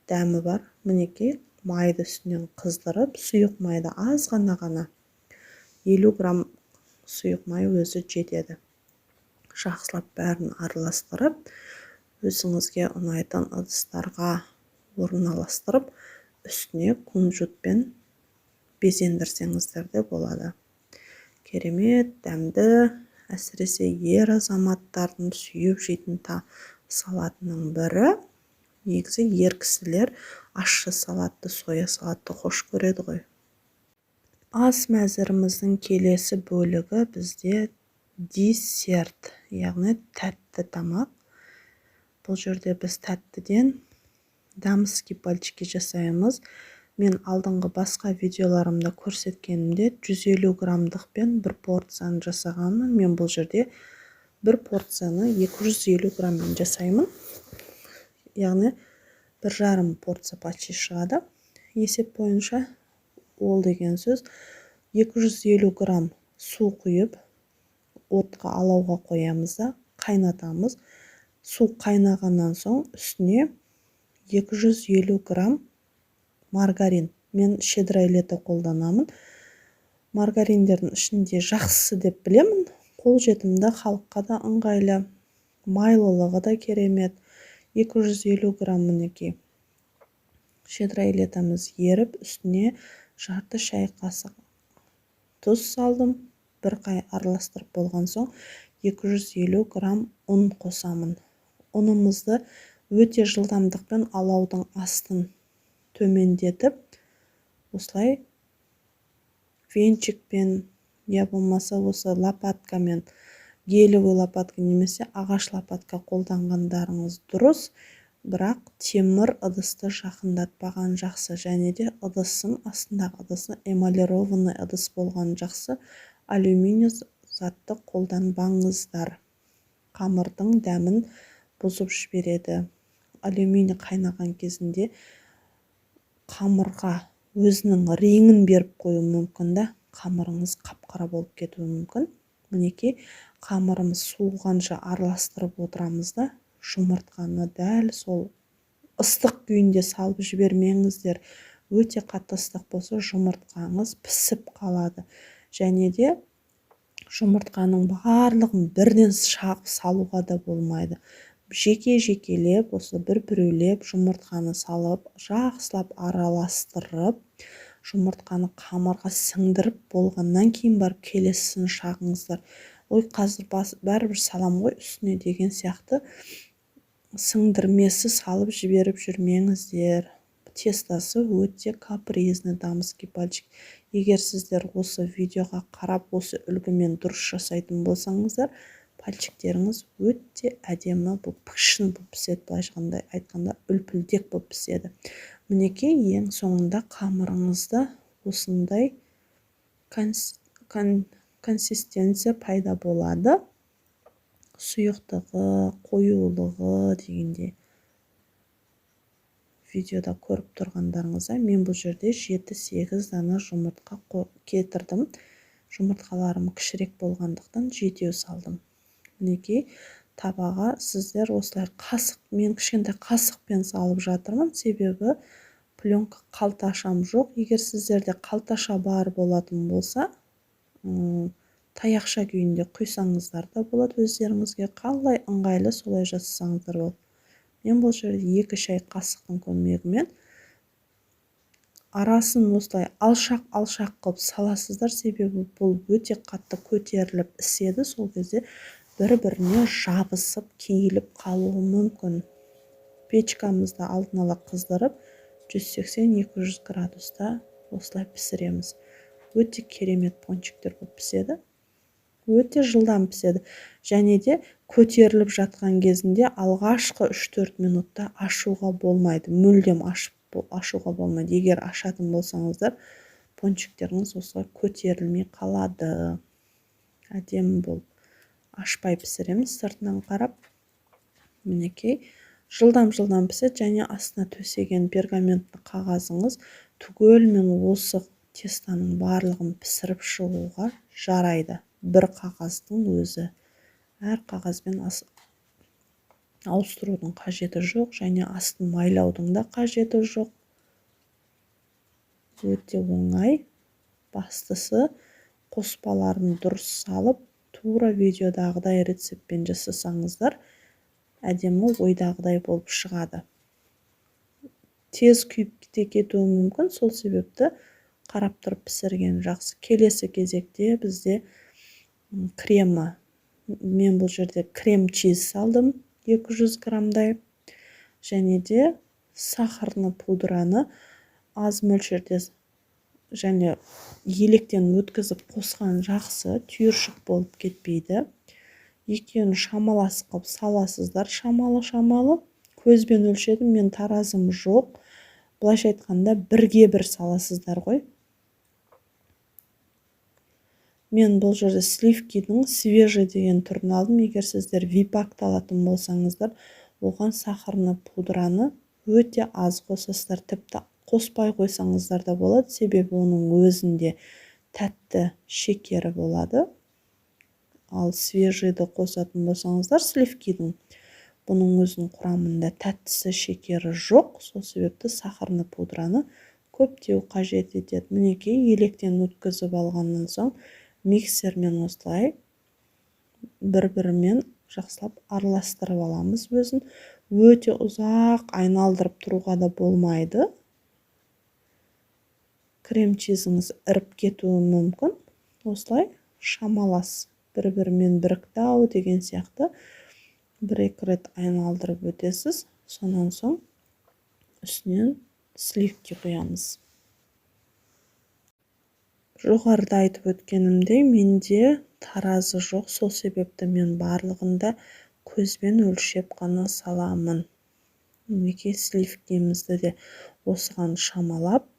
Speaker 1: дәмі бар. Мінекей майды үстінен қыздырып, сұйық майды аз ғана 50 грамм сұйық май өзі жетеді. Жақсылап бәрін араластырып, өзіңізге ұнайтын ыдыстарға орналастырып, үстіне кунжутпен безендірсеңіздер де болады. Керемет дәмді, әсіресе ер азаматтардың сүйіп жейтін салатының бірі. Негізі ер кісілер ащы салатты, соя салатты қош көреді ғой. Ас мәзіріміздің келесі бөлігі бізде десерт, яғни тәтті тамақ. Бұл жерде біз тәттіден дамский пальчики жасаймыз. Мен алдыңғы басқа видеоларымда көрсеткенімде 150 грамдықпен бір порцияны жасағанмын. Мен бұл жерде бір порцияны 250 граммен жасаймын. Яғни 1,5 порция почти шығады. Есеп бойынша ол деген сөз 250 грамм су құйып, отқа алауға қоямыз да, қайнатамыз. Су қайнағаннан соң үстіне 250 грамм маргарин. Мен щедрайлеті қолданамын. Маргариндердің ішінде жақсысы деп білемін. Қолжетімді, халыққа да ыңғайлы, майлылығы да керемет. 250 грамм мінекей щедрайлетіміз еріп, үстіне жарты шай қасық тұз салдым. Бір қай араластырып болған соң 250 грамм ұн қосамын. Ұнымызды өте жылдамдықпен алаудың астын төмендетіп, осылай венчикпен, я болмаса осы лопаткамен, гелевый лопатка немесе ағаш лопатка қолданғандарыңыз дұрыс, бірақ темір ыдысты жақындатпаған жақсы, және де ыдыстың астындағы ыдысы эмалированный ыдыс болған жақсы. Алюминий затты қолданбаңыздар. Қамырдың дәмін бұзып жібереді. Алюминий қайнаған кезінде қамырға өзінің реңін беріп қою мүмкін да, қамырыңыз қап-қара болып кетуі мүмкін. Мінекей қамырымыз суығанша араластырып отырамыз да, жұмыртқаны дәл сол ыстық күйінде салып жібермеңіздер. Өте қатты ыстық болса, жұмыртқаңыз пісіп қалады. Және де жұмыртқаның барлығын бірден шағып салуға да болмайды. Жеке-жекелеп, осы бір-біреулеп жұмыртқаны салып, жақсылап араластырып, жұмыртқаны қамырға сіңдіріп болғаннан кейін барып келесісін шағыңыздар. Ой, қазір бәрібір салам ғой үстіне деген сияқты сіңдірмесі салып жіберіп жүрмеңіздер. Тестасы өте капризный дамский пальчик. Егер сіздер осы видеоға қарап, осы үлгімен дұрыс жасайтын болсаңыздар, пальчиктеріңіз өте әдемі, бұл пішін болып піседі, былайша айтқанда үлпілдек болып піседі. Мінекей ең соңында қамырыңызда осындай консистенция пайда болады. Сұйықтығы, қоюлығы дегенде видеода көріп тұрғандарыңызда, мен бұл жерде 7-8 дана жұмыртқа кетірдім. Жұмыртқаларым кішірек болғандықтан 7 салдым. Мінекей табаға сіздер осылай мен кішкентай қасықпен салып жатырмын, себебі пленка қалташам жоқ. Егер сіздерде қалташа бар болатын болса, таяқша күйінде құйсаңыздар да болады, өздеріңізге қалай ыңғайлы солай жасасаңыздар болады. Мен бұл жерде 2 шай қасықтың көмегімен арасын осылай алшақ қылып саласыздар, себебі бұл өте қатты көтеріліп іседі, сол кезде бір-біріне жабысып, кейіліп қалуы мүмкін. Печкамызды алдын ала қыздырып, 180-200 градуста осылай пісіреміз. Өте керемет пончиктер болып піседі. Өте жылдам піседі. Және де көтеріліп жатқан кезінде алғашқы 3-4 минутта ашуға болмайды. Мүлдем ашуға болмайды. Егер ашатын болсаңыздар, пончиктеріңіз осылай көтерілмей қалады. Әдемі болып ашпай пісіреміз сыртынан қарап. Мінекей жылдам піседі және астына төсеген пергаментті қағазыңыз түгелімен осы тестаның барлығын пісіріп шығуға жарайды. Бір қағаздың өзі. Әр қағазбен ауыстырудың қажеті жоқ және астын майлаудың да қажеті жоқ. Өте оңай. Бастысы қоспаларын дұрыс салып, тура видеодағыдай рецептпен жасасаңыздар, әдемі ойдағыдай болып шығады. Тез күйіп те кетуі мүмкін, сол себепті қарап тұрып пісірген жақсы. Келесі кезекте бізде кремі. Мен бұл жерде крем-чиз салдым 200 граммдай. Және де сахарны пудраны аз мөлшерде және електен өткізіп қосқан жақсы, түйіршік болып кетпейді. Екеуін шамалас қылып саласыздар, шамалы. Көзбен өлшедім, мен таразым жоқ. Былайша айтқанда 1-1 саласыздар ғой. Мен бұл жерде сливкидің свежий деген түрін алдым. Егер сіздер випакты алатын болсаңыздар, оған сахарны пудраны өте аз қосасыздар. Тіпті қоспай қойсаңыздар да болады, себебі оның өзінде тәтті шекері болады. Ал свежийді қосатын болсаңыздар, сливкидің, бұның өзінің құрамында тәттісі шекері жоқ, сол себепті сахарны пудраны көптеу қажет етеді. Мінекей, електен өткізіп алғаннан соң миксермен осылай бір-бірімен жақсылап араластырып аламыз өзін. Өте ұзақ айналдырып тұруға да болмайды. Крем-чизіңіз іріп кетуі мүмкін. Осылай шамалас, бір-бірімен бірікті деген сияқты 1-2 рет айналдырып өтесіз. Сонан соң үстінен сливки құямыз. Жоғарыда айтып өткенімдей, менде таразы жоқ, сол себепті мен барлығында көзбен өлшеп қана саламын. Мінекей сливкимізді де осыған шамалап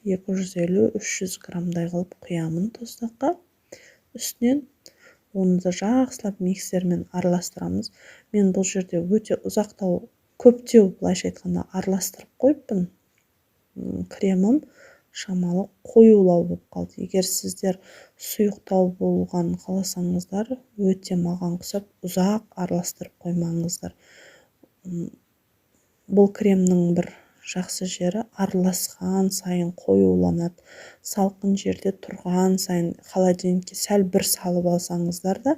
Speaker 1: 250-300 граммдай қылып құямын тостаққа. Үстінен оны да жақсылап миксермен араластырамыз. Мен бұл жерде өте ұзақтау, көптеу былайша айтқанда араластырып қойыппын. Кремім шамалы қоюлау болып қалды. Егер сіздер сұйықтау болған қаласаңыздар, өте маған құсап ұзақ араластырып қоймаңыздар. Бұл кремнің бір жақсы жері араласқан сайын қоюланады. Салқын жерде тұрған сайын холодильникке сәл бір салып алсаңыздар да,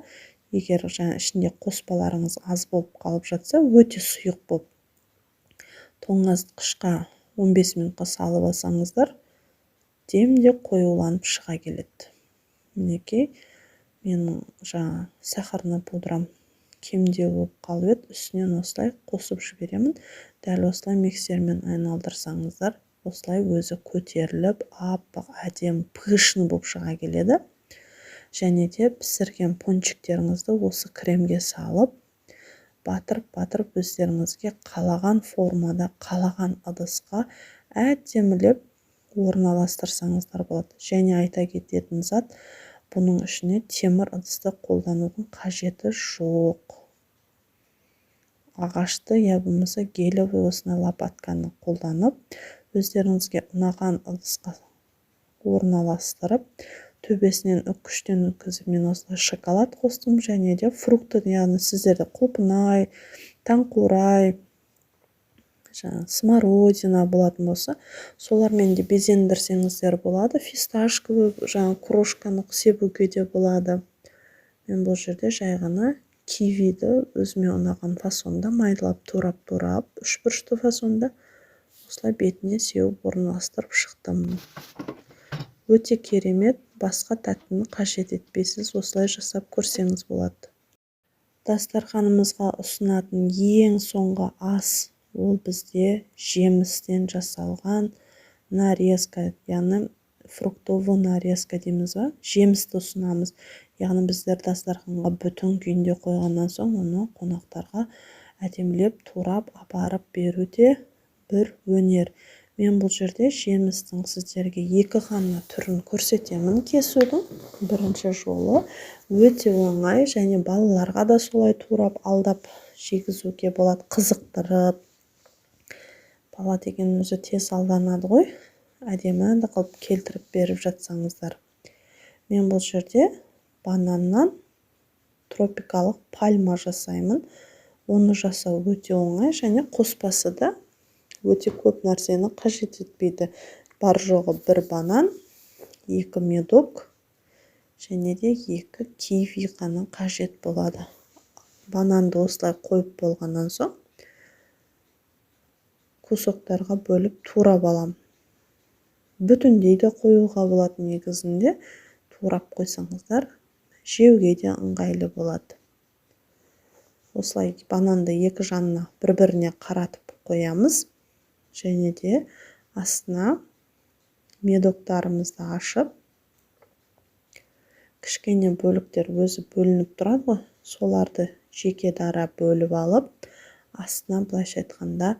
Speaker 1: егер ішінде қоспаларыңыз аз болып қалып жатса, өте сұйық болып. Тоңазытқышқа 15 минутқа салып алсаңыздар, демде қоюланып шыға келеді. Мінекей, менің сахарны пудрам кемдеу болып қалып еді, үстінен осылай қосып жіберемін. Дәл осылай миксермен айналдырсаңыздар, осылай өзі көтеріліп, аппақ, әдемі, пышны болып шыға келеді. Және де пісірген пончиктеріңізді осы кремге салып, батырып өздеріңізге қалаған формада, қалаған ыдысқа әдемілеп орналастырсаңыздар болады. Және айта кететін зат, бұның ішіне темір ыдысты қолданудың қажеті жоқ. Ағашты, я болмаса гелевый осындай лопатканы қолданып, өздеріңізге ұнаған ыдысқа орналастырып, төбесінен үккіштен өткізіп, мен осылай шоколад қостым, және де фрукты, яғни сіздерде құлпынай, таңқурай, смородина болатын болса, солармен де безендірсеңіздер болады. Фисташковый крошканы себуге де болады. Мен бұл жерде жай ғана кивиді өзіме ұнаған фасонда майдалап, турап, 3 бұрышты фасонда осылай бетіне сеуіп орналастырып шықтым. Өте керемет, басқа тәттіні қажет етпейсіз, осылай жасап көрсеңіз болады. Дастарханымызға ұсынатын ең соңғы ас, ол бізде жемістен жасалған нарезка, яғни фруктовый нарезка дейміз ба, жемісті ұсынамыз. Яғни біздер дастарханға бүтін күйінде қойғаннан соң, оны қонақтарға әдемілеп турап апарып беруде бір өнер. Мен бұл жерде жемістің сіздерге 2 ғана түрін көрсетемін кесудің. Бірінші жолы өте оңай, және балаларға да солай турап алдап жегізуге болады, қызықтырып. Бала деген өзі тез алданады ғой, әдемі қылып келтіріп беріп жатсаңыздар. Мен бұл жерде бананнан тропикалық пальма жасаймын. Оны жасау өте оңай, және қоспасы да өте көп нәрсені қажет етпейді. Бар жоғы 1 банан, 2 медок, және де 2 киви ғана қажет болады. Бананды осылай қойып болғаннан соң кусоктарға бөліп турап алам. Бүтіндей де қоюға болады негізінде. Турап қойсаңыздар, жеуге де ыңғайлы болады. Осылай бананды екі жанына бір-біріне қаратып қоямыз. Және де астына медоктарымызды ашып, кішкене бөліктер өзі бөлініп тұрады ғой, соларды жеке дара бөліп алып, астына былайша айтқанда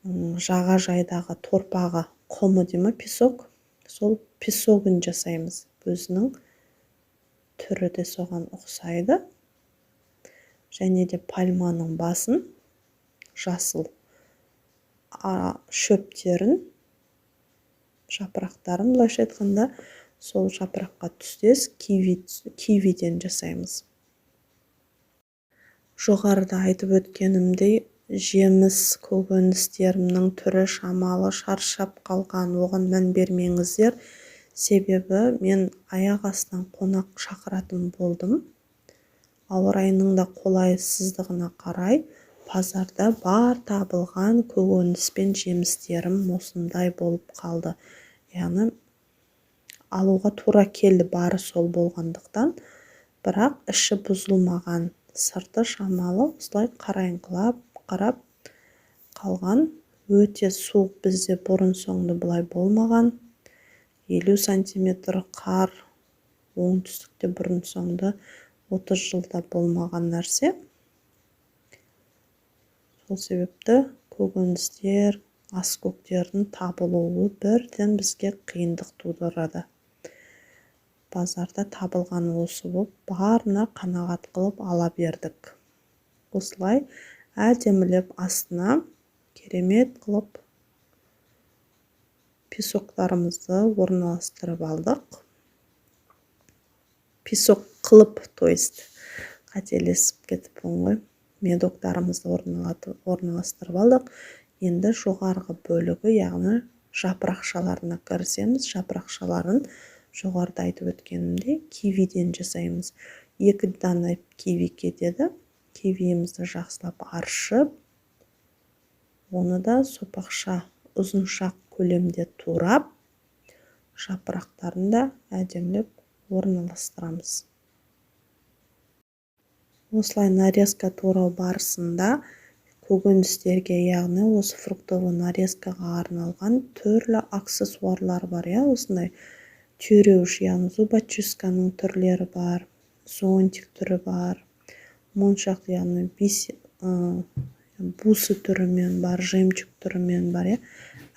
Speaker 1: жағажайдағы торпағы, құмы деймі, песок, сол песогын жасаймыз. Өзінің түрі де соған ұқсайды. Және де пальманың басын, жасыл шөптерін, жапырақтарын, былайша айтқанда, сол жапыраққа түстес кивиден жасаймыз. Жоғарыда айтып өткенімдей, жеміс көкөністерімнің түрі шамалы шаршап қалған, оған мән бермеңіздер. Себебі мен аяқ астынан қонақ шақыратын болдым. Ауа райының да қолайсыздығына қарай, базарда бар табылған көкөніс пен жемістерім осындай болып қалды. Яғни алуға тура келді, бары сол болғандықтан, бірақ іші бұзылмаған, сырты шамалы осылай қарайыңқылап қарап қалған. Өте суық, бізде бұрын соңды бұлай болмаған. 50 сантиметр қар, оңтүстікте бұрын соңды 30 жылда болмаған нәрсе. Сол себепті көкөністер, аскөктердің табылуы бірден бізге қиындық тудырады. Базарда табылған осы болып, барына қанағат қылып ала бердік. Осылай әдемілеп астына керемет қылып песоктарымызды орналастырып алдық. Песок қылып, қателесіп кетіп ғой. Медоктарымызды орналастырып алдық. Енді жоғарғы бөлігі, яғни жапырақшаларына кірісеміз. Жапырақшаларын жоғарыда айтып өткенімде кивиден жасаймыз. 2 дана киви кетеді. Кивиімізді жақсылап аршып, оны да сопақша ұзыншақ көлемде турап, жапырақтарын да әдемілеп орналастырамыз. Осылай нарезка турау барысында көкөністерге, яғни осы фруктовый нарезкаға арналған түрлі аксессуарлар бар. Осындай түйреуіш, яғни зубочистканың түрлері бар, зонтик түрі бар, моншақ, яғни бусы түрімен бар, жемчуг түрімен бар.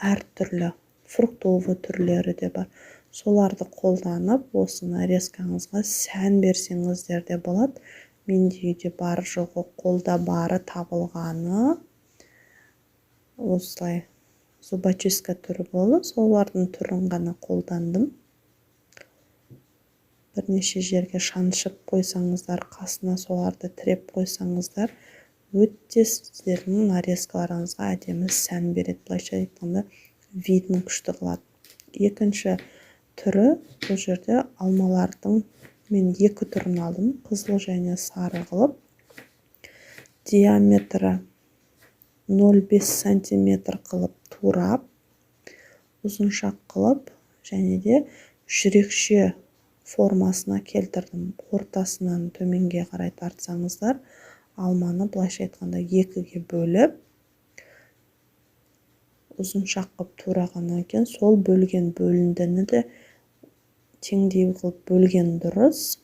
Speaker 1: Әр түрлі фруктовый түрлері де бар. Соларды қолданып, осы нарезкаңызға сән берсеңіздер де болады. Менде үйде бар жоғы, қолда бары табылғаны осылай зубочистка түрі болды. Солардың түрін ғана қолдандым. Бірнеше жерге шаншып қойсаңыздар, қасына соларды тіреп қойсаңыздар, өте сіздердің нарезкаларыңызға әдемі сән береді. Былайша айтқанда, видін күшті қылады. Екінші түрі, бұл жерде алмалардың мен 2 түрін алдым, қызыл және сары қылып. Диаметрі 0,5 сантиметр қылып турап, ұзыншақ қылып, және де жүрекше формасына келтірдім. Ортасынан төменге қарай тартсаңыздар, алманы былайша айтқанда 2-ге бөліп, ұзыншақ қылып турағаннан кейін, сол бөлген бөліндіні де теңдей қылып бөлген дұрыс.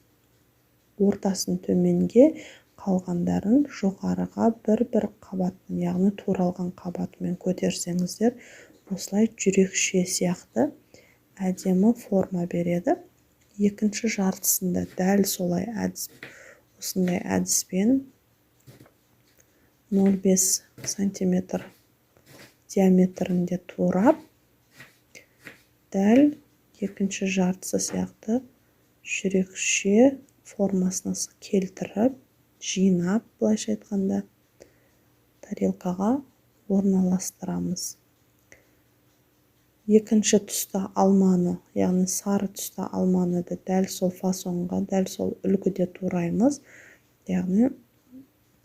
Speaker 1: Ортасын төменге, қалғандарын жоғарыға бір-бір қабатын, яғни туралған қабатымен көтерсеңіздер, осылай жүрекше сияқты әдемі форма береді. Екінші жартысында дәл солай осындай әдіспен 0,5 сантиметр диаметрінде турап, дәл екінші жартысы сияқты жүрекше формасына келтіріп, жинап, былайша айтқанда, тарелкаға орналастырамыз. Екінші тұста алманы, яғни сары тұста алманы да дәл сол фасонға, дәл сол үлгіде тураймыз. Яғни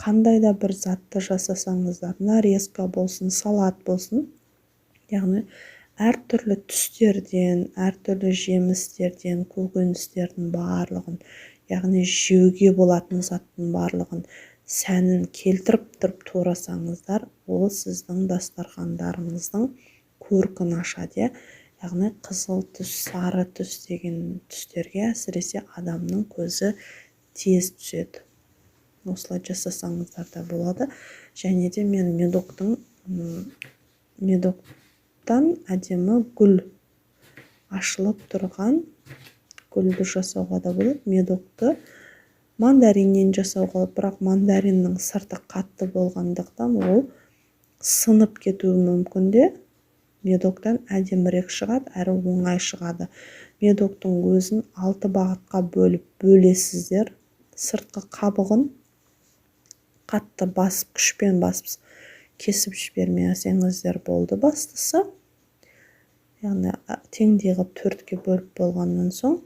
Speaker 1: қандай да бір затты жасасаңыздар, нарезка болсын, салат болсын, яғни әртүрлі түстерден, әртүрлі жемістерден, көкөністердің барлығын, яғни жеуге болатын заттың барлығын сәнін келтіріп тұрып турасаңыздар, ол сіздің дастархандарыңыздың көркін ашады. Яғни қызыл түс, сары түс деген түстерге әсіресе адамның көзі тез түседі. Осылай жасасаңыздар да болады. Және де мен медоктан әдемі гүл ашылып тұрған гүлді жасауға да болады. Медокты мандариннен жасауға болады, бірақ мандариннің сырты қатты болғандықтан ол сынып кетуі мүмкін де, медоктан әдемірек шығады, әрі оңай шығады. Медоктың өзін 6 бағытқа бөлесіздер. Сыртқы қабығын қатты басып, күшпен басып, кесіп жібермесеңіздер болды бастысы. Яғни теңдей қылып 4-ке бөліп болғаннан соң,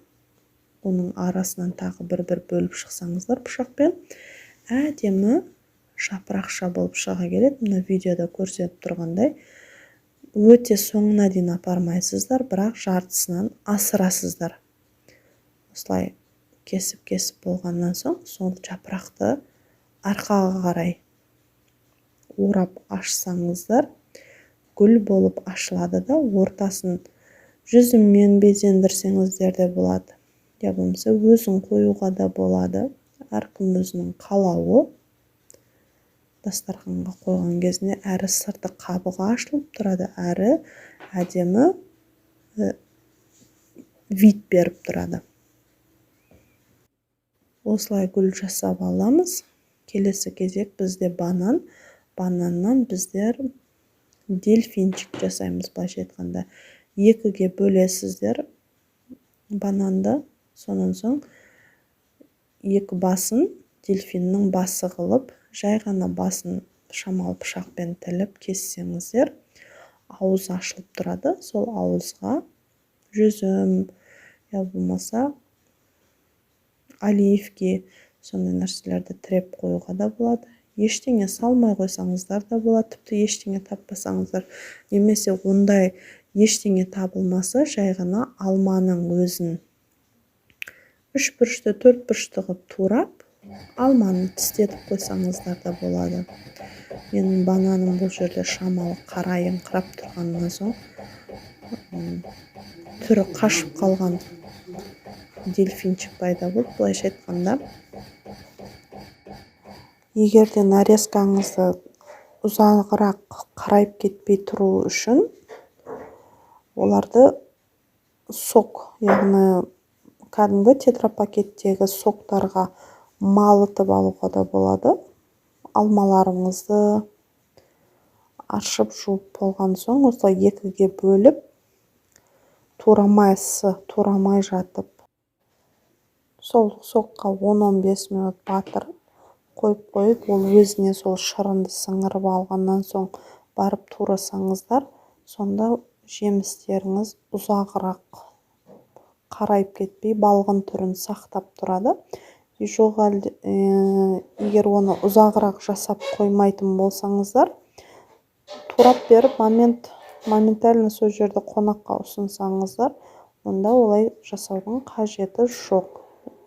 Speaker 1: оның арасынан тағы бір бөліп шықсаңыздар пышақпен, әдемі жапырақша болып шыға келеді. Мына видеода көрсетіп тұрғандай, өте соңына дейін апармайсыздар, бірақ жартысынан асырасыздар. Осылай кесіп болғаннан соң, сол жапырақты арқаға қарай орап ашсаңыздар, гүл болып ашылады да, ортасын жүзіммен безендірсеңіздер де болады. Я болмаса өзін қоюға да болады. Әркім өзінің қалауы. Дастарханға қойған кезінде әрі сырты қабығы ашылып тұрады, әрі әдемі вид беріп тұрады. Осылай гүл жасап аламыз. Келесі кезек бізде банан. Бананнан біздер дельфинчик жасаймыз, былайша айтқанда. 2-ге бөлесіздер бананды, сонан соң 2 басын дельфиннің басы қылып, жай ғана басын шамалы пышақпен тіліп кессеңіздер, ауыз ашылып тұрады. Сол ауызға жүзім, я болмаса оливки, сондай нәрселерді тіреп қоюға да болады. Ештеңе салмай қойсаңыздар да болады, тіпті ештеңе таппасаңыздар, немесе ондай ештеңе табылмаса, жай ғана алманың өзін 3 бұрышты, 4 бұрышты қылып турап, алманы тістетіп қойсаңыздар да болады. Менің бананым бұл жерде шамалы қарайыңқырап тұрғаннан соң, түрі қашып қалған дельфинчик пайда болды, былайша айтқанда. Егер де нарезкаңызды ұзағырақ қарайып кетпей тұру үшін, оларды сок, яғни кәдімгі тетрапакеттегі соктарға малытып алуға да болады. Алмаларыңызды ашып жуып болған соң, осылай 2-ге бөліп, турамай жатып, сол сокқа 10-15 минут батырып қойып, ол өзіне сол шырынды сіңіріп алғаннан соң барып турасаңыздар, сонда жемістеріңіз ұзағырақ қарайып кетпей, балғын түрін сақтап тұрады. Егер оны ұзағырақ жасап қоймайтын болсаңыздар, турап беріп, моментально сол жерді қонаққа ұсынсаңыздар, онда олай жасаудың қажеті жоқ.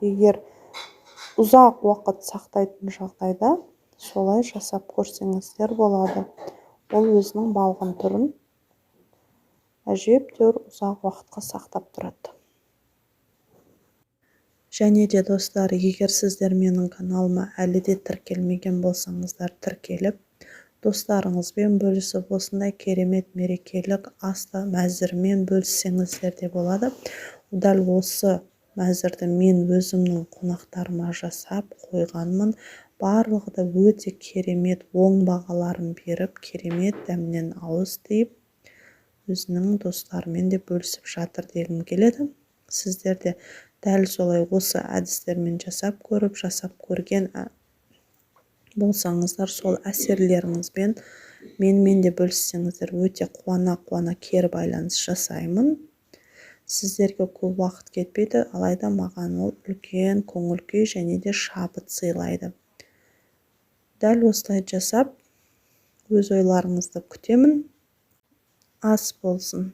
Speaker 1: Егер ұзақ уақыт сақтайтын жағдайда, солай жасап көрсеңіздер болады. Ол өзінің балғын түрін әжептәуір ұзақ уақытқа сақтап тұрады. Және де достар, егер сіздер менің каналыма әлі де тіркелмеген болсаңыздар, тіркеліп, достарыңызбен бөлісіп, осындай керемет мерекелік асты мәзірмен бөліссеңіздер де болады. Дәл осы мәзірді мен өзімнің қонақтарыма жасап қойғанмын. барлығы да өте керемет оң бағаларын беріп, керемет дәмнен ауыз тиіп, өзінің достарымен де бөлісіп жатыр дегім келеді. Сіздер де дәл солай осы әдістермен жасап көріп, жасап көрген болсаңыздар, сол әсерлеріңізбен менімен де бөліссеңіздер, өте қуана кері байланыс жасаймын. Сіздерге көп уақыт кетпейді, алайда маған ол үлкен көңіл күй және де шабыт сыйлайды. Дәл осылай жасап, өз ойларыңызды күтемін. Ас болсын.